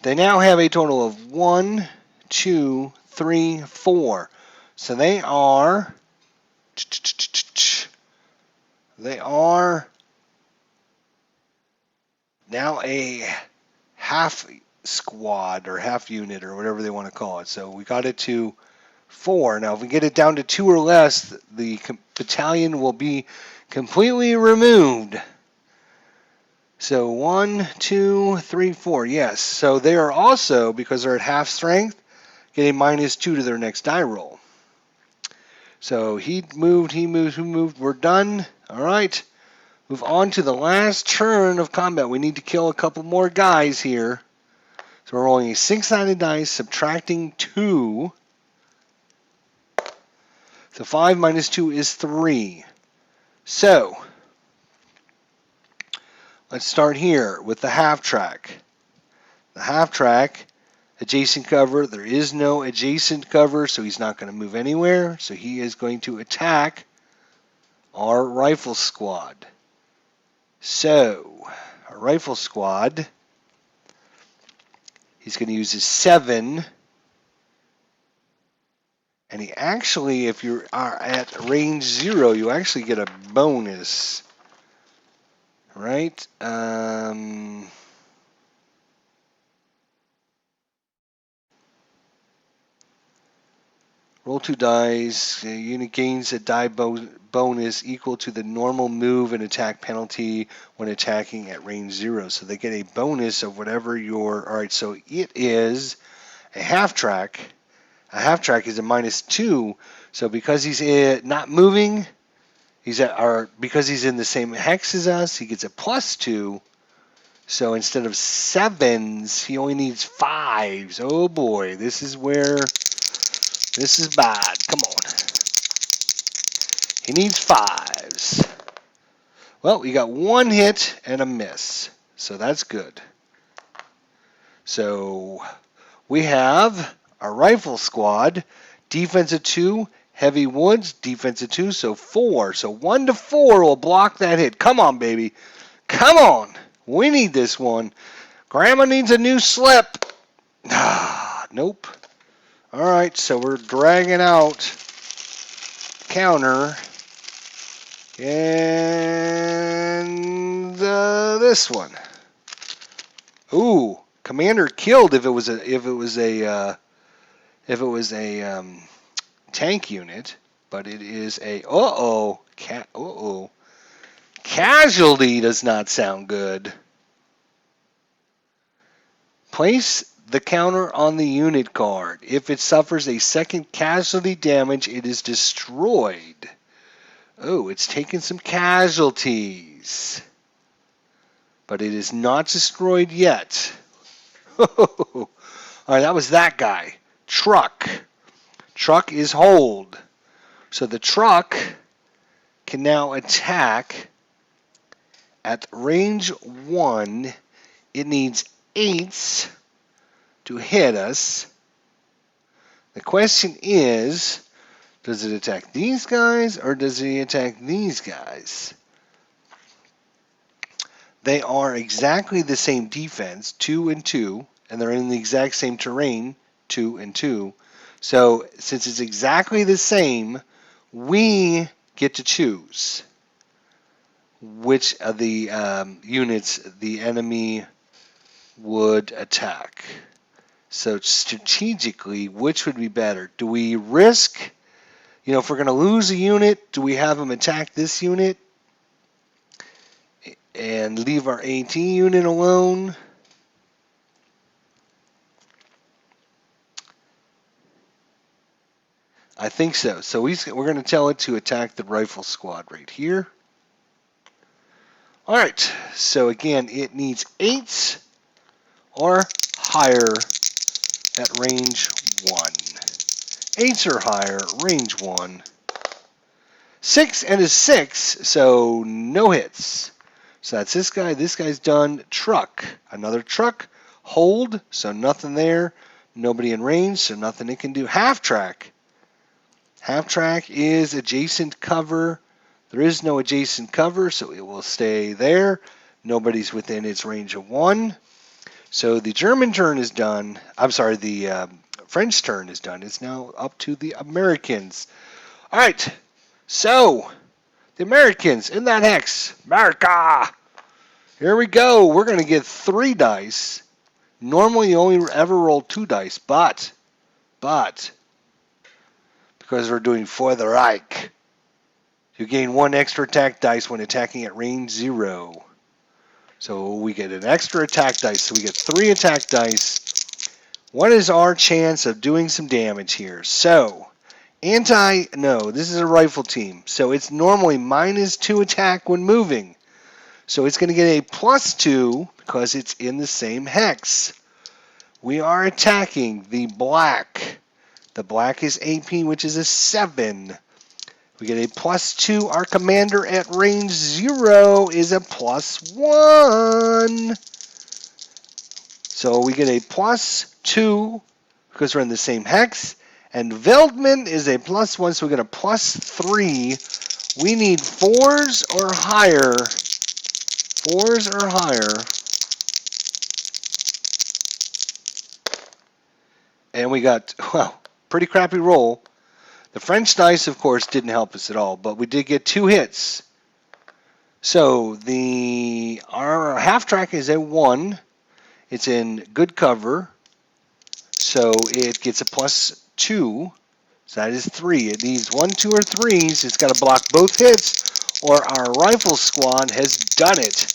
they now have a total of 1, 2, 3, 4. So they are now a half squad or half unit or whatever they want to call it. So we got it to 4. Now if we get it down to 2 or less, the battalion will be completely removed. So 1, 2, 3, 4. Yes. So they are also, because they're at half strength, getting -2 to their next die roll. So he moved, he moved, who moved. We're done. All right. Move on to the last turn of combat. We need to kill a couple more guys here. So we're rolling a 6-sided dice, subtracting 2. So 5 minus 2 is 3. So let's start here with the half track. The half track, adjacent cover. There is no adjacent cover, so he's not going to move anywhere. So he is going to attack our rifle squad. So our rifle squad, he's going to use his 7. And he actually, if you are at range 0, you actually get a bonus. Right? Roll 2 dice. Unit gains a die bonus equal to the normal move and attack penalty when attacking at range 0. So they get a bonus of whatever your... Alright, so it is a half track. A half track is a -2. So because he's not moving, because he's in the same hex as us, he gets a +2. So instead of 7s, he only needs 5s. Oh boy, this is bad. Come on. He needs 5s. Well, we got 1 hit and a miss. So that's good. So we have our rifle squad, defensive 2, heavy woods, defensive 2, so 4. So 1 to 4 will block that hit. Come on, baby. Come on. We need this one. Grandma needs a new slip. Nope. All right, so we're dragging out counter. And this one. Ooh, commander killed if it was a tank unit, but it is a casualty does not sound good. Place the counter on the unit card. If it suffers a second casualty damage, it is destroyed. Oh, it's taken some casualties. But it is not destroyed yet. All right, that was that guy. Truck. Truck is hold. So the truck can now attack at range 1. It needs 8s to hit us. The question is, does it attack these guys or does it attack these guys? They are exactly the same defense, 2 and 2, and they're in the exact same terrain, 2 and 2. So since it's exactly the same, we get to choose which of the units the enemy would attack. So strategically, which would be better? Do we risk, if we're going to lose a unit, do we have them attack this unit and leave our AT unit alone? I think so. So we're going to tell it to attack the rifle squad right here. All right. So again, it needs 8s or higher at range 1. 8s or higher, range 1. 6 and a 6, so no hits. So that's this guy. This guy's done. Truck. Another truck. Hold, so nothing there. Nobody in range, so nothing it can do. Half track. Half track is adjacent cover. There is no adjacent cover, so it will stay there. Nobody's within its range of 1. So the German turn is done. I'm sorry, the French turn is done. It's now up to the Americans. All right. So the Americans in that hex. America. Here we go. We're going to get 3 dice. Normally you only ever roll 2 dice, but because we're doing For the Reich, you gain 1 extra attack dice when attacking at range 0. So we get an extra attack dice. So we get 3 attack dice. What is our chance of doing some damage here? So, no, this is a rifle team. So it's normally -2 attack when moving. So it's going to get a +2 because it's in the same hex. We are attacking the black. The black is AP, which is a 7. We get a +2. Our commander at range 0 is a +1. So we get a +2 because we're in the same hex. And Veldman is a +1, so we get a +3. We need 4s or higher. 4s or higher. And we got, well, pretty crappy roll. The French dice, of course, didn't help us at all, but we did get 2 hits. So our half track is a 1. It's in good cover, so it gets a +2. So that is 3. It needs 1, 2, or 3s. It's got to block both hits, or our rifle squad has done it.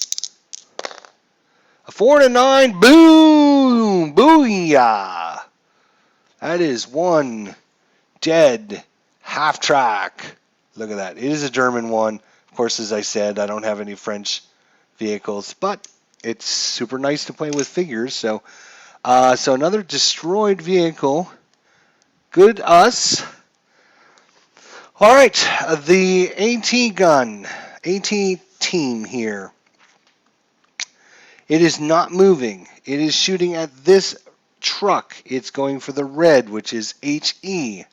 A 4 and a 9. Boom! Booyah! That is 1 dead half track. Look at that. It is a German one. Of course, as I said, I don't have any French vehicles, but it's super nice to play with figures. So another destroyed vehicle. Good us. All right, the AT gun, AT team here. It is not moving. It is shooting at this truck. It's going for the red, which is HE,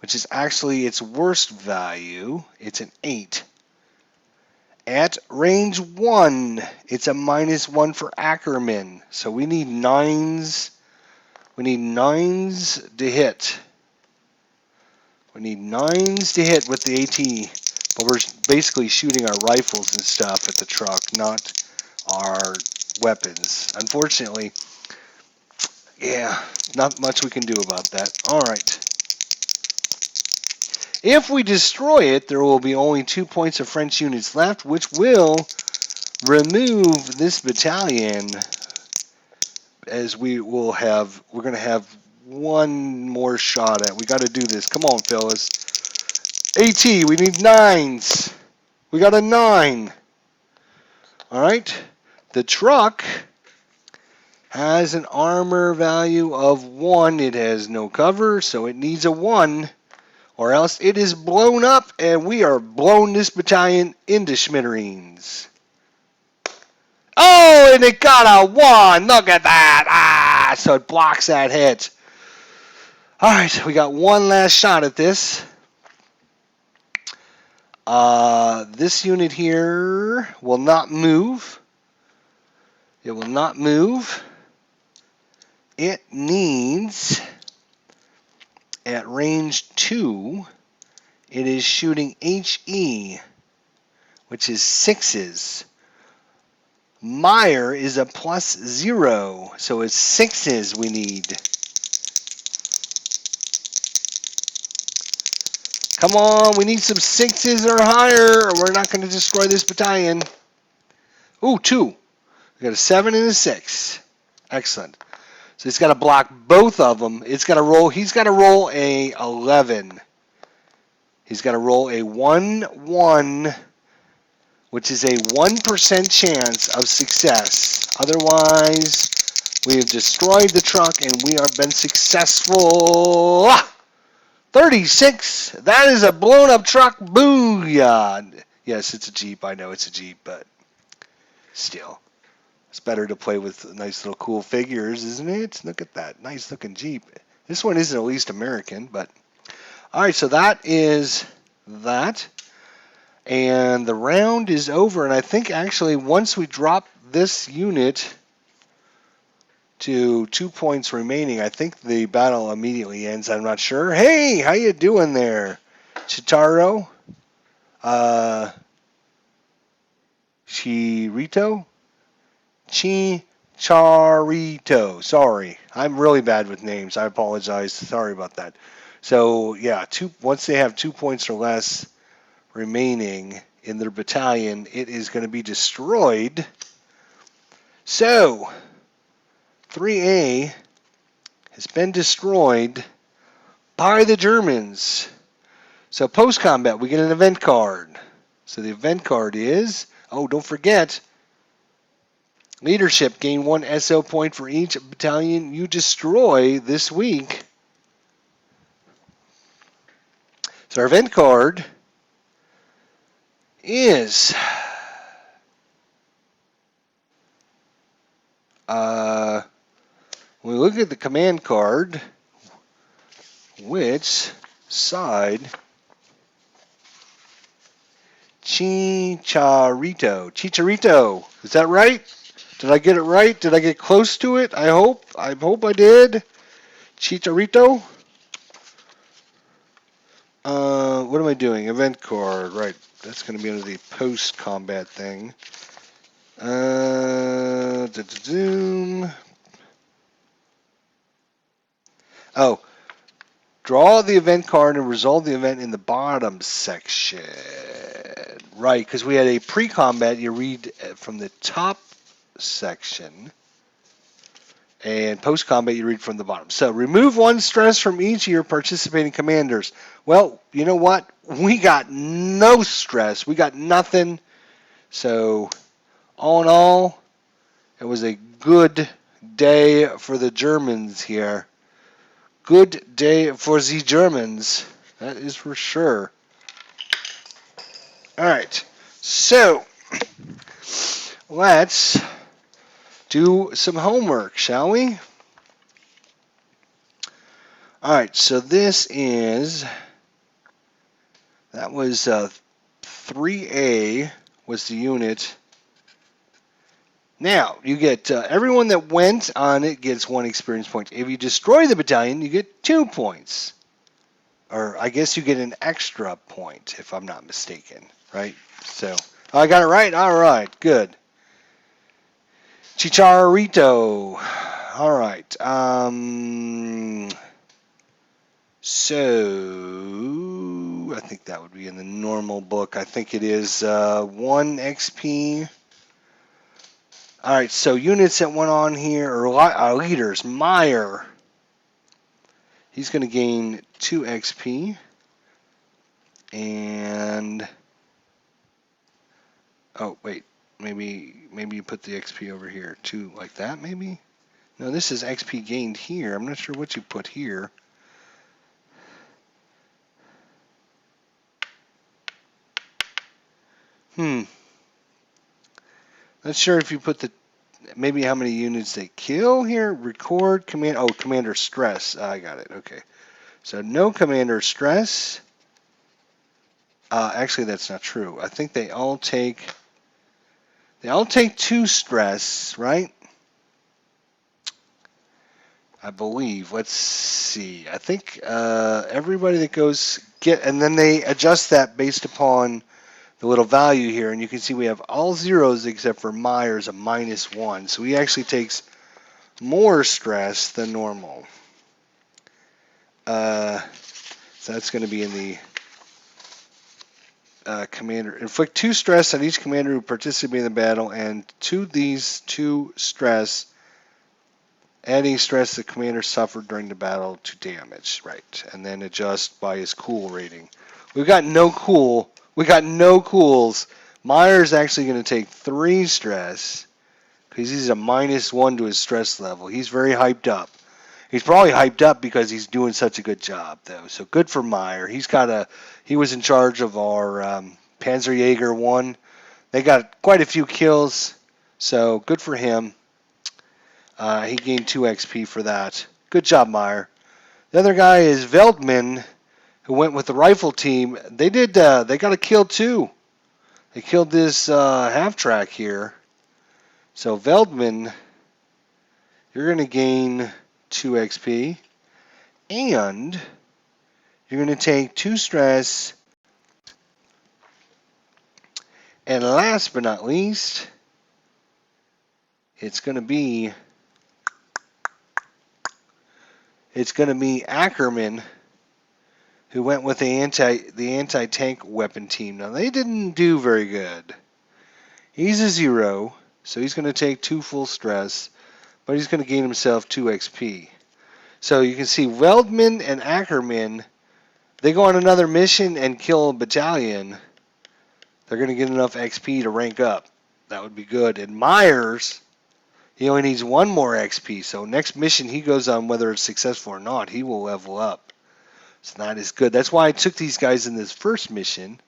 which is actually its worst value. It's an 8. At range 1, it's a -1 for Ackerman. So we need 9s. We need 9s to hit. We need 9s to hit with the AT. But we're basically shooting our rifles and stuff at the truck, not our weapons. Unfortunately, yeah, not much we can do about that. All right. If we destroy it, there will be only 2 points of French units left, which will remove this battalion, as we're going to have 1 more shot at. We got to do this. Come on, fellas. AT, we need 9s. We got a 9. All right. The truck has an armor value of 1. It has no cover, so it needs a 1. Or else it is blown up, and we are blowing this battalion into smithereens. Oh, and it got a 1. Look at that. So it blocks that hit. All right, we got 1 last shot at this. This unit here will not move. It will not move. It needs... At range 2, it is shooting HE, which is 6s. Meyer is a +0, so it's 6s we need. Come on, we need some 6s or higher, or we're not going to destroy this battalion. Ooh, 2. We got a 7 and a 6. Excellent. So he's got to block both of them. It's got to roll. He's got to roll a 11. He's got to roll a 1-1, which is a 1% chance of success. Otherwise, we have destroyed the truck and we have been successful. 36. That is a blown up truck. Booyah. Yes, it's a Jeep. I know it's a Jeep, but still. It's better to play with nice little cool figures, isn't it? Look at that. Nice looking Jeep. This one isn't at least American, but... Alright, so that is that. And the round is over, and I think actually once we drop this unit to 2 points remaining, I think the battle immediately ends. I'm not sure. Hey, how you doing there, Chitaro? Chirito? Chicharito. Sorry, I'm really bad with names. I apologize. Sorry about that. So yeah, once they have 2 points or less remaining in their battalion, it is going to be destroyed. So 3A has been destroyed by the Germans. So post-combat, we get an event card. So the event card is, oh, don't forget, leadership, gain 1 SO point for each battalion you destroy this week. So our event card is when we look at the command card, which side? Chicharito. Is that right? Did I get it right? Did I get close to it? I hope I did. Chicharito. What am I doing? Event card. Right. That's going to be under the post-combat thing. Zoom. Oh. Draw the event card and resolve the event in the bottom section. Right, because we had a pre-combat. You read from the top section. And post-combat, you read from the bottom. So remove 1 stress from each of your participating commanders. Well, you know what? We got no stress. We got nothing. So all in all, it was a good day for the Germans here. Good day for the Germans. That is for sure. All right. So let's do some homework, shall we? All right, so that was 3A was the unit. Now, you get, everyone that went on it gets 1 experience point. If you destroy the battalion, you get 2 points. Or I guess you get an extra point, if I'm not mistaken, right? So, I got it right? All right, good. Chicharito. All right. So, I think that would be in the normal book. I think it is 1 XP. All right, so units that went on here are leaders. Meyer. He's going to gain 2 XP. And, oh, wait. Maybe you put the XP over here, too, like that, maybe? No, this is XP gained here. I'm not sure what you put here. Not sure if you put maybe how many units they kill here. Record, command, oh, commander stress. I got it, okay. So no commander stress. Actually, that's not true. I think they all take 2 stress, right? I believe. Let's see. I think everybody that goes and then they adjust that based upon the little value here, and you can see we have all zeros except for Myers, a -1. So he actually takes more stress than normal. So that's going to be in the commander. Inflict 2 stress on each commander who participated in the battle, and to these 2 stress, adding stress the commander suffered during the battle to damage. Right, and then adjust by his cool rating. We've got no cool. We got no cools. Meyer's actually going to take 3 stress because he's a -1 to his stress level. He's very hyped up. He's probably hyped up because he's doing such a good job, though. So good for Meyer. He was in charge of our Panzerjäger 1. They got quite a few kills, so good for him. He gained 2 XP for that. Good job, Meyer. The other guy is Veldman, who went with the rifle team. They got a kill too. It killed this half-track here. So Veldman, you're going to gain 2 XP. And you're going to take 2 stress. And last but not least, it's going to be Ackerman, who went with the anti-tank weapon team. Now they didn't do very good. He's a 0, so he's going to take 2 full stress, but he's going to gain himself 2 XP. So you can see Veldman and Ackerman, they go on another mission and kill a battalion. They're going to get enough XP to rank up. That would be good. And Myers, he only needs 1 more XP. So next mission he goes on, whether it's successful or not, he will level up. It's not as good. That's why I took these guys in this first mission.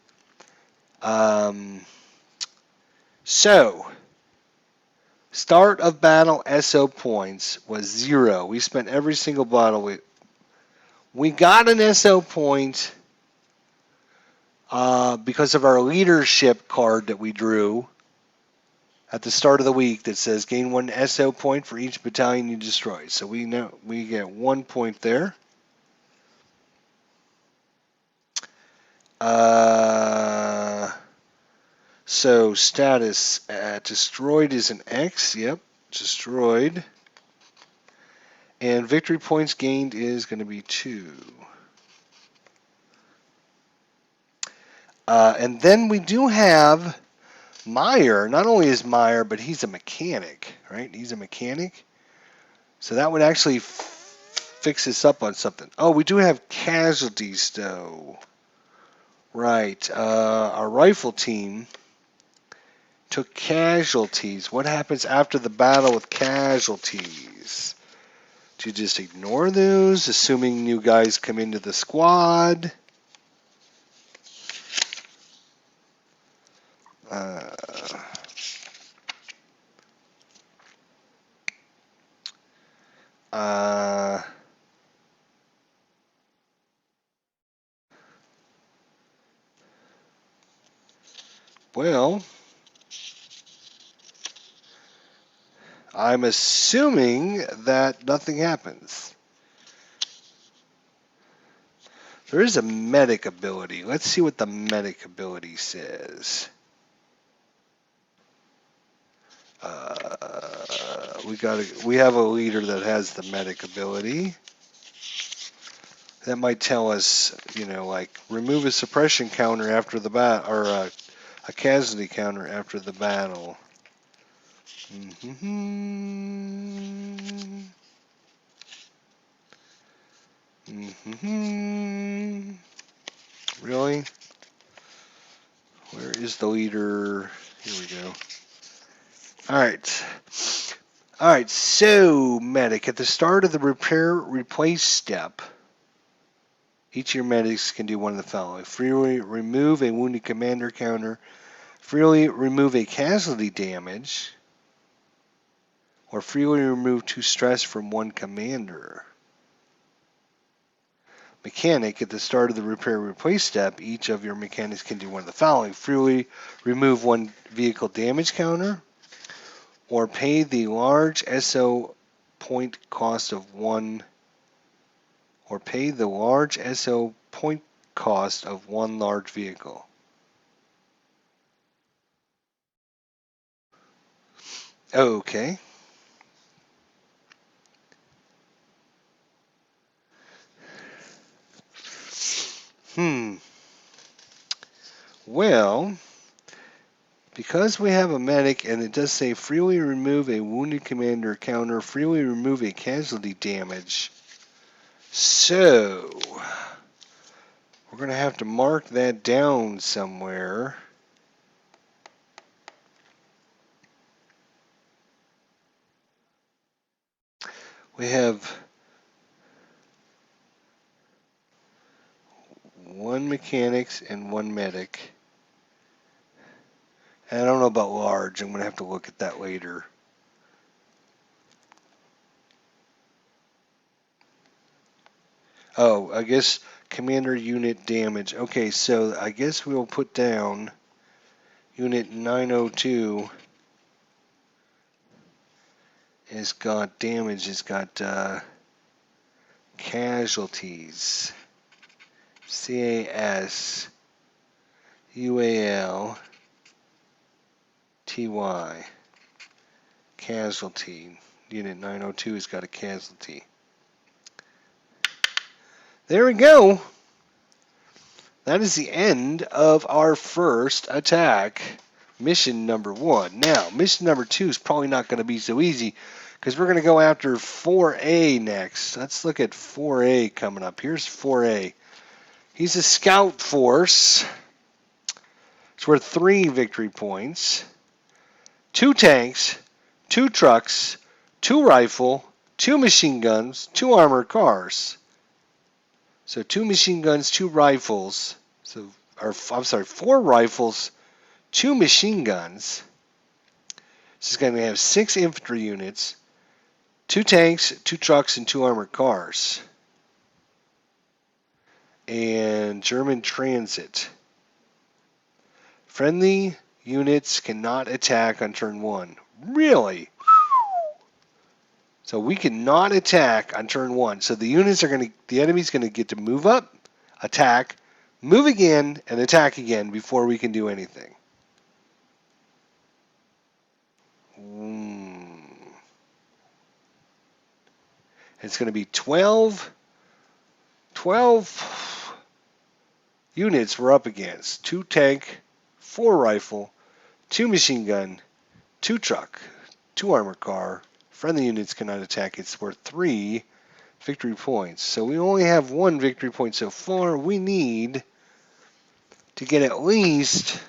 So, start of battle SO points was 0. We spent every single battle. We got an SO point because of our leadership card that we drew at the start of the week that says gain 1 SO point for each battalion you destroy. So we know we get 1 point there. So status destroyed is an X. Yep, destroyed. And victory points gained is going to be 2. And then we do have Meyer. Not only is Meyer, but he's a mechanic, right? He's a mechanic. So that would actually fix us up on something. Oh, we do have casualties, though. Right. Our rifle team took casualties. What happens after the battle with casualties? Do you just ignore those, assuming new guys come into the squad? Well, I'm assuming that nothing happens. There is a medic ability. Let's see what the medic ability says. We have a leader that has the medic ability. That might tell us, like remove a suppression counter after the battle, or a casualty counter after the battle. Really? Where is the leader? Here we go. Alright. Alright, so medic. At the start of the repair-replace step, each of your medics can do one of the following. Freely remove a wounded commander counter, freely remove a casualty damage, or freely remove 2 stress from 1 commander. Mechanic, at the start of the repair-replace step, each of your mechanics can do one of the following. Freely remove 1 vehicle damage counter, or pay the large SO point cost of 1 large vehicle. Okay. Well, because we have a medic and it does say freely remove a wounded commander counter, freely remove a casualty damage. So, we're going to have to mark that down somewhere. We have 1 mechanics and 1 medic. And I don't know about large. I'm going to have to look at that later. Oh, I guess commander unit damage. Okay, so I guess we'll put down Unit 902 has got damage. It's got casualties. CASUALTY. Casualty. Unit 902 has got a casualty. There we go. That is the end of our first attack. Mission number 1. Now, mission number 2 is probably not going to be so easy because we're going to go after 4A next. Let's look at 4A coming up. Here's 4A. He's a scout force. It's worth 3 victory points. 2 tanks, 2 trucks, 2 rifle, 2 machine guns, 2 armored cars. So 2 machine guns, 2 rifles. I'm sorry, 4 rifles, 2 machine guns. This is going to have 6 infantry units, 2 tanks, 2 trucks, and 2 armored cars. And German transit. Friendly units cannot attack on turn 1. Really? So we cannot attack on turn 1. So the enemy's going to get to move up, attack, move again, and attack again before we can do anything. It's going to be 12 units we're up against. 2 tank, 4 rifle, 2 machine gun, 2 truck, 2 armored car. Friendly units cannot attack. It's worth 3 victory points. So we only have 1 victory point so far. We need to get at least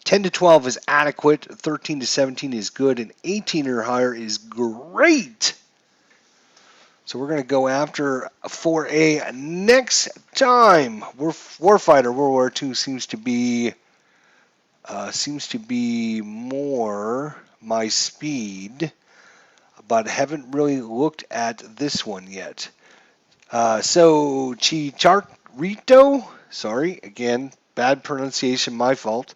10 to 12 is adequate, 13 to 17 is good, and 18 or higher is great. So we're going to go after 4A next time. Warfighter World War II seems to be more my speed, but haven't really looked at this one yet. So Chicharito, sorry, again, bad pronunciation, my fault.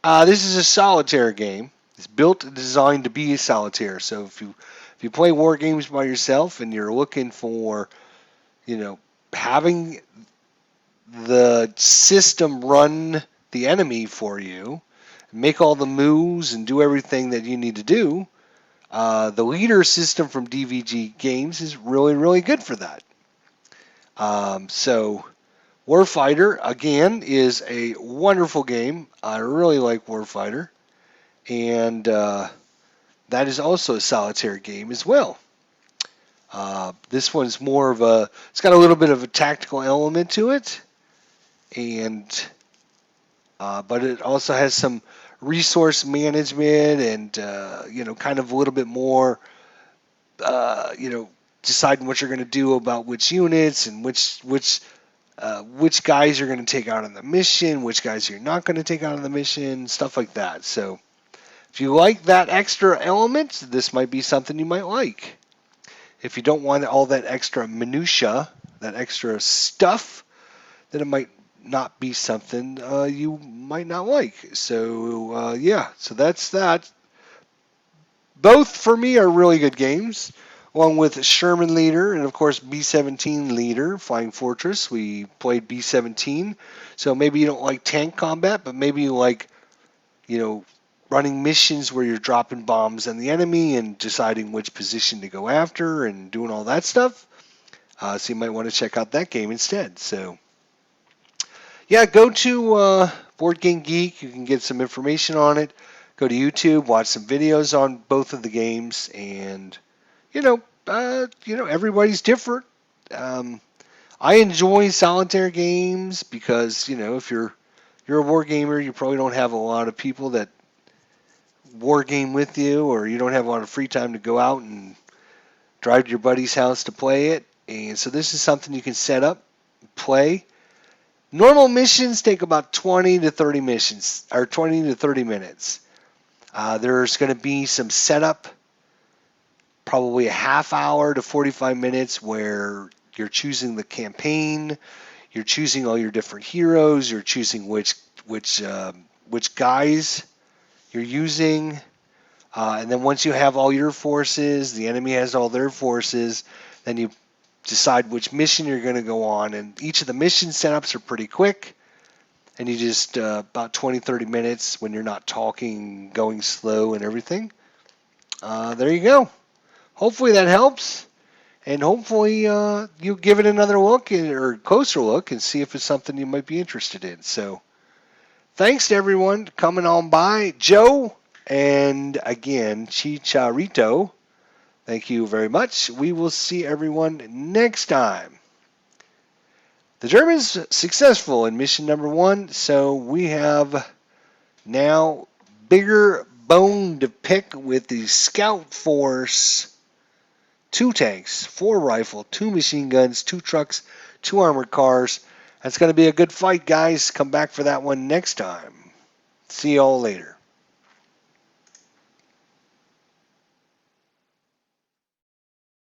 This is a solitaire game. It's built and designed to be a solitaire. So if you play war games by yourself and you're looking for, having the system run the enemy for you, make all the moves and do everything that you need to do, the leader system from DVG games is really, really good for that. So Warfighter, again, is a wonderful game. I really like Warfighter. And that is also a solitaire game as well. This one's more of it's got a little bit of a tactical element to it. But it also has some resource management and, kind of a little bit more, deciding what you're going to do about which units and which guys you're going to take out on the mission, which guys you're not going to take out on the mission, stuff like that. So if you like that extra element, this might be something you might like. If you don't want all that extra minutia, that extra stuff, then it might not be something you might not like. So, so that's that. Both, for me, are really good games, along with Sherman Leader and, of course, B-17 Leader, Flying Fortress. We played B-17, so maybe you don't like tank combat, but maybe you like, running missions where you're dropping bombs on the enemy and deciding which position to go after and doing all that stuff. So you might want to check out that game instead. So, yeah, go to Board Game Geek. You can get some information on it. Go to YouTube, watch some videos on both of the games, and everybody's different. I enjoy solitaire games because if you're a war gamer, you probably don't have a lot of people that war game with you, or you don't have a lot of free time to go out and drive to your buddy's house to play it. And so this is something you can set up, play. Normal missions take about 20 to 30 minutes. There's going to be some setup, probably a half hour to 45 minutes where you're choosing the campaign, you're choosing all your different heroes, you're choosing which which guys you're using, and then once you have all your forces, the enemy has all their forces, then you decide which mission you're going to go on. And each of the mission setups are pretty quick, and you just about 20-30 minutes when you're not talking, going slow and everything. There you go. Hopefully that helps, and hopefully you give it another look or closer look and see if it's something you might be interested in. So thanks to everyone coming on by. Joe, and again, Chicharito, thank you very much. We will see everyone next time. The Germans successful in mission number 1, so we have now bigger bone to pick with the Scout Force. 2 tanks, 4 rifle, 2 machine guns, 2 trucks, 2 armored cars. That's going to be a good fight, guys. Come back for that one next time. See y'all later.